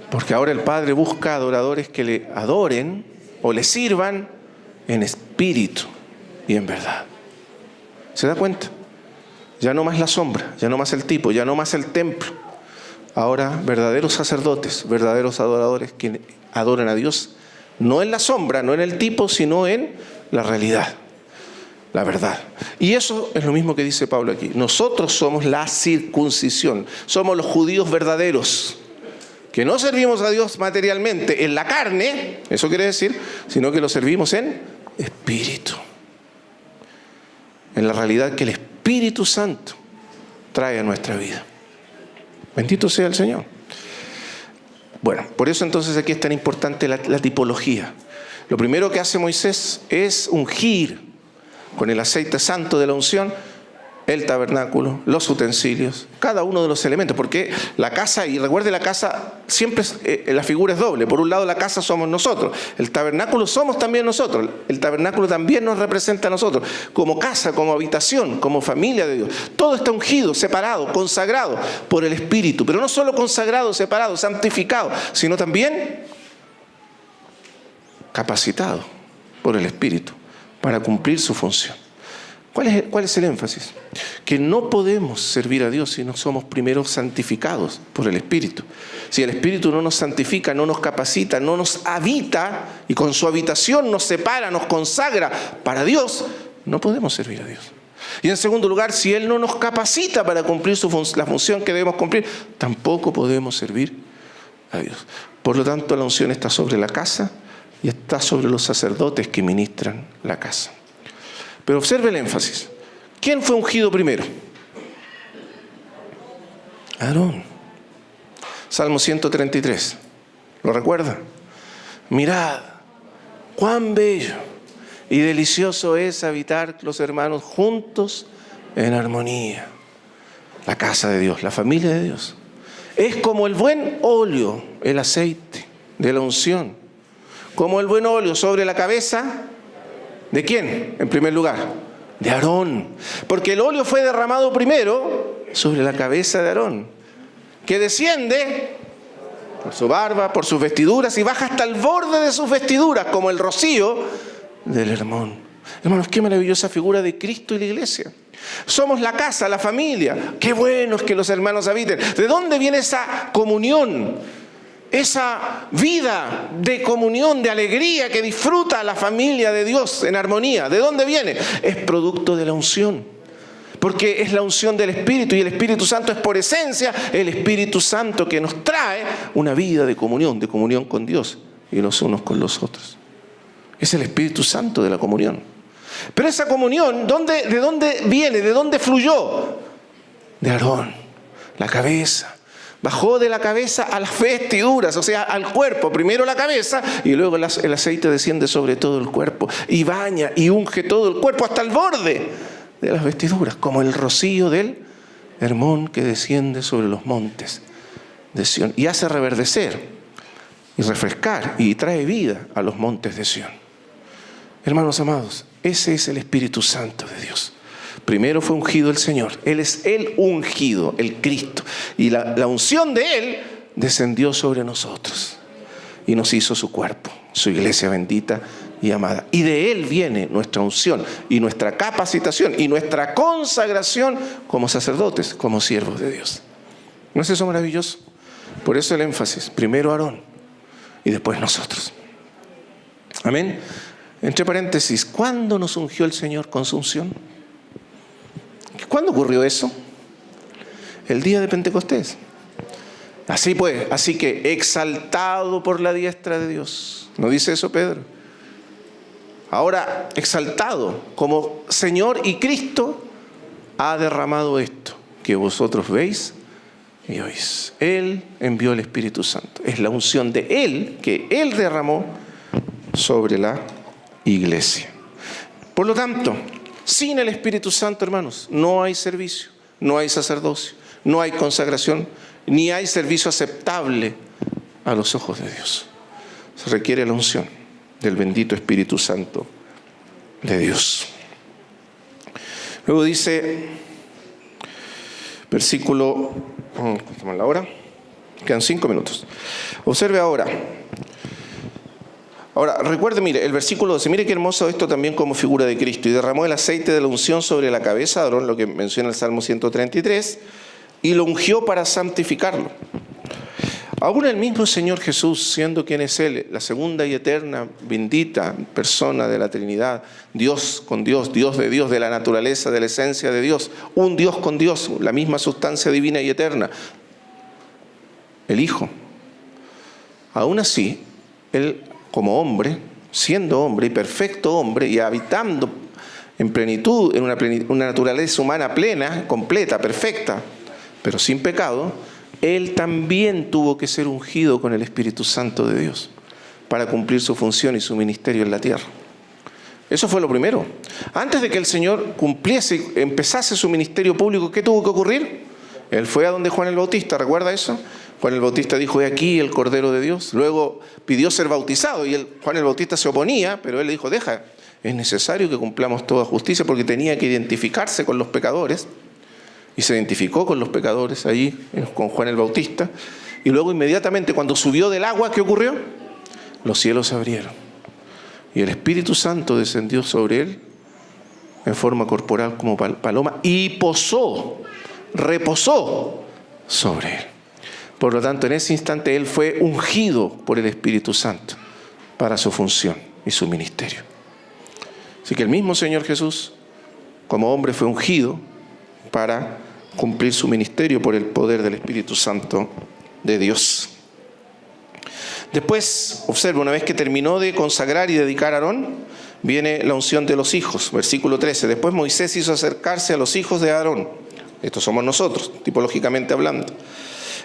Porque ahora el Padre busca adoradores que le adoren o le sirvan en espíritu y en verdad. ¿Se da cuenta? Ya no más la sombra, ya no más el tipo, ya no más el templo. Ahora verdaderos sacerdotes, verdaderos adoradores que adoren a Dios, no en la sombra, no en el tipo, sino en la realidad, la verdad. Y eso es lo mismo que dice Pablo aquí. Nosotros somos la circuncisión, somos los judíos verdaderos, que no servimos a Dios materialmente en la carne, eso quiere decir, sino que lo servimos en espíritu. En la realidad que el Espíritu Santo trae a nuestra vida. Bendito sea el Señor. Bueno, por eso entonces aquí es tan importante la tipología. Lo primero que hace Moisés es ungir con el aceite santo de la unción el tabernáculo, los utensilios, cada uno de los elementos, porque la casa, y recuerde, la casa siempre la figura es doble. Por un lado la casa somos nosotros, el tabernáculo somos también nosotros, el tabernáculo también nos representa a nosotros, como casa, como habitación, como familia de Dios. Todo está ungido, separado, consagrado por el Espíritu, pero no solo consagrado, separado, santificado, sino también capacitado por el Espíritu para cumplir su función. ¿Cuál es el énfasis? Que no podemos servir a Dios si no somos primero santificados por el Espíritu. Si el Espíritu no nos santifica, no nos capacita, no nos habita, y con su habitación nos separa, nos consagra para Dios, no podemos servir a Dios. Y en segundo lugar, si Él no nos capacita para cumplir la función que debemos cumplir, tampoco podemos servir a Dios. Por lo tanto, la unción está sobre la casa y está sobre los sacerdotes que ministran la casa. Pero observe el énfasis. ¿Quién fue ungido primero? Aarón. Salmo 133. ¿Lo recuerda? Mirad, cuán bello y delicioso es habitar los hermanos juntos en armonía. La casa de Dios, la familia de Dios. Es como el buen óleo, el aceite de la unción. Como el buen óleo sobre la cabeza. ¿De quién? En primer lugar, de Aarón. Porque el óleo fue derramado primero sobre la cabeza de Aarón, que desciende por su barba, por sus vestiduras, y baja hasta el borde de sus vestiduras, como el rocío del Hermón. Hermanos, qué maravillosa figura de Cristo y la iglesia. Somos la casa, la familia. Qué bueno es que los hermanos habiten. ¿De dónde viene esa comunión? Esa vida de comunión, de alegría que disfruta la familia de Dios en armonía. ¿De dónde viene? Es producto de la unción. Porque es la unción del Espíritu, y el Espíritu Santo es por esencia el Espíritu Santo que nos trae una vida de comunión con Dios y los unos con los otros. Es el Espíritu Santo de la comunión. Pero esa comunión, ¿de dónde viene? ¿De dónde fluyó? De Aarón, la cabeza. Bajó de la cabeza a las vestiduras, o sea, al cuerpo. Primero la cabeza y luego el aceite desciende sobre todo el cuerpo y baña y unge todo el cuerpo hasta el borde de las vestiduras, como el rocío del Hermón que desciende sobre los montes de Sión y hace reverdecer y refrescar y trae vida a los montes de Sión. Hermanos amados, ese es el Espíritu Santo de Dios. Primero fue ungido el Señor. Él es el ungido, el Cristo. Y la unción de Él descendió sobre nosotros y nos hizo su cuerpo, su iglesia bendita y amada. Y de Él viene nuestra unción y nuestra capacitación y nuestra consagración como sacerdotes, como siervos de Dios. ¿No es eso maravilloso? Por eso el énfasis, primero Aarón y después nosotros. Amén. Entre paréntesis, ¿cuándo nos ungió el Señor con su unción? ¿Cuándo ocurrió eso? El día de Pentecostés. Así pues, así que exaltado por la diestra de Dios. ¿No dice eso Pedro? Ahora, exaltado como Señor y Cristo, ha derramado esto que vosotros veis y oís. Él envió el Espíritu Santo. Es la unción de Él que Él derramó sobre la iglesia. Por lo tanto, sin el Espíritu Santo, hermanos, no hay servicio, no hay sacerdocio, no hay consagración, ni hay servicio aceptable a los ojos de Dios. Se requiere la unción del bendito Espíritu Santo de Dios. Luego dice, versículo, ¿cómo es la hora? Quedan 5 minutos. Observe ahora. Ahora, recuerde, mire, el versículo 12, mire qué hermoso esto también como figura de Cristo. Y derramó el aceite de la unción sobre la cabeza de Aarón, lo que menciona el Salmo 133, y lo ungió para santificarlo. Aún el mismo Señor Jesús, siendo quien es Él, la segunda y eterna, bendita persona de la Trinidad, Dios con Dios, Dios, de la naturaleza, de la esencia de Dios, un Dios con Dios, la misma sustancia divina y eterna, el Hijo. Aún así, Él como hombre, siendo hombre y perfecto hombre y habitando en plenitud, en una naturaleza humana plena, completa, perfecta, pero sin pecado, Él también tuvo que ser ungido con el Espíritu Santo de Dios para cumplir su función y su ministerio en la tierra. Eso fue lo primero. Antes de que el Señor cumpliese, empezase su ministerio público, ¿qué tuvo que ocurrir? Él fue a donde Juan el Bautista, ¿recuerda eso? Juan el Bautista dijo, he aquí el Cordero de Dios. Luego pidió ser bautizado y Juan el Bautista se oponía, pero él le dijo, deja, es necesario que cumplamos toda justicia, porque tenía que identificarse con los pecadores. Y se identificó con los pecadores allí, con Juan el Bautista. Y luego inmediatamente cuando subió del agua, ¿qué ocurrió? Los cielos se abrieron. Y el Espíritu Santo descendió sobre él en forma corporal como paloma y reposó sobre él. Por lo tanto, en ese instante él fue ungido por el Espíritu Santo para su función y su ministerio. Así que el mismo Señor Jesús, como hombre, fue ungido para cumplir su ministerio por el poder del Espíritu Santo de Dios. Después, observa, una vez que terminó de consagrar y dedicar a Aarón, viene la unción de los hijos, versículo 13. Después Moisés hizo acercarse a los hijos de Aarón, estos somos nosotros, tipológicamente hablando,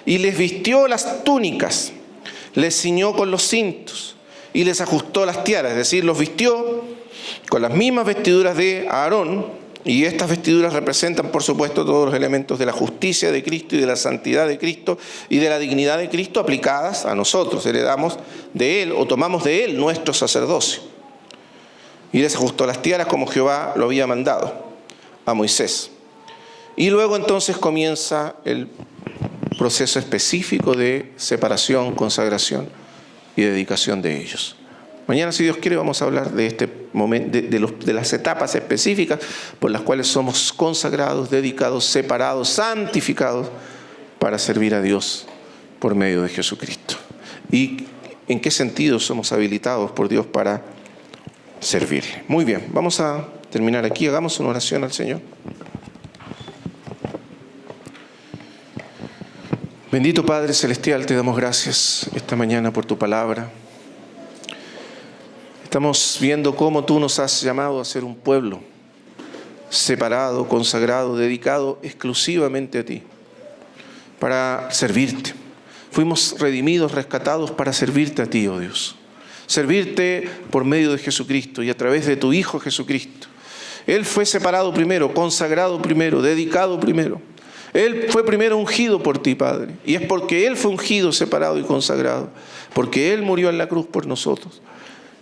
y les vistió las túnicas, les ciñó con los cintos y les ajustó las tiaras, es decir, los vistió con las mismas vestiduras de Aarón. Y estas vestiduras representan, por supuesto, todos los elementos de la justicia de Cristo y de la santidad de Cristo y de la dignidad de Cristo aplicadas a nosotros. Heredamos de Él o tomamos de Él nuestro sacerdocio. Y les ajustó las tiaras como Jehová lo había mandado a Moisés. Y luego entonces comienza el proceso específico de separación, consagración y dedicación de ellos. Mañana, si Dios quiere, vamos a hablar de este momento, de las etapas específicas por las cuales somos consagrados, dedicados, separados, santificados para servir a Dios por medio de Jesucristo. Y en qué sentido somos habilitados por Dios para servirle. Muy bien, vamos a terminar aquí. Hagamos una oración al Señor. Bendito Padre Celestial, te damos gracias esta mañana por tu palabra. Estamos viendo cómo tú nos has llamado a ser un pueblo separado, consagrado, dedicado exclusivamente a ti, para servirte. Fuimos redimidos, rescatados para servirte a ti, oh Dios. Servirte por medio de Jesucristo y a través de tu Hijo Jesucristo. Él fue separado primero, consagrado primero, dedicado primero. Él fue primero ungido por ti, Padre. Y es porque Él fue ungido, separado y consagrado, porque Él murió en la cruz por nosotros,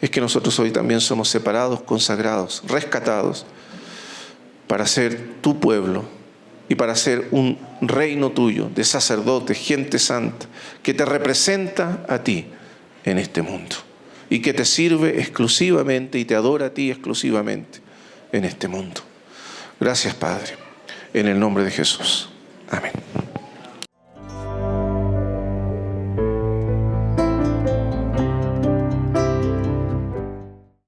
es que nosotros hoy también somos separados, consagrados, rescatados para ser tu pueblo y para ser un reino tuyo de sacerdotes, gente santa, que te representa a ti en este mundo y que te sirve exclusivamente y te adora a ti exclusivamente en este mundo. Gracias, Padre, en el nombre de Jesús. Amén.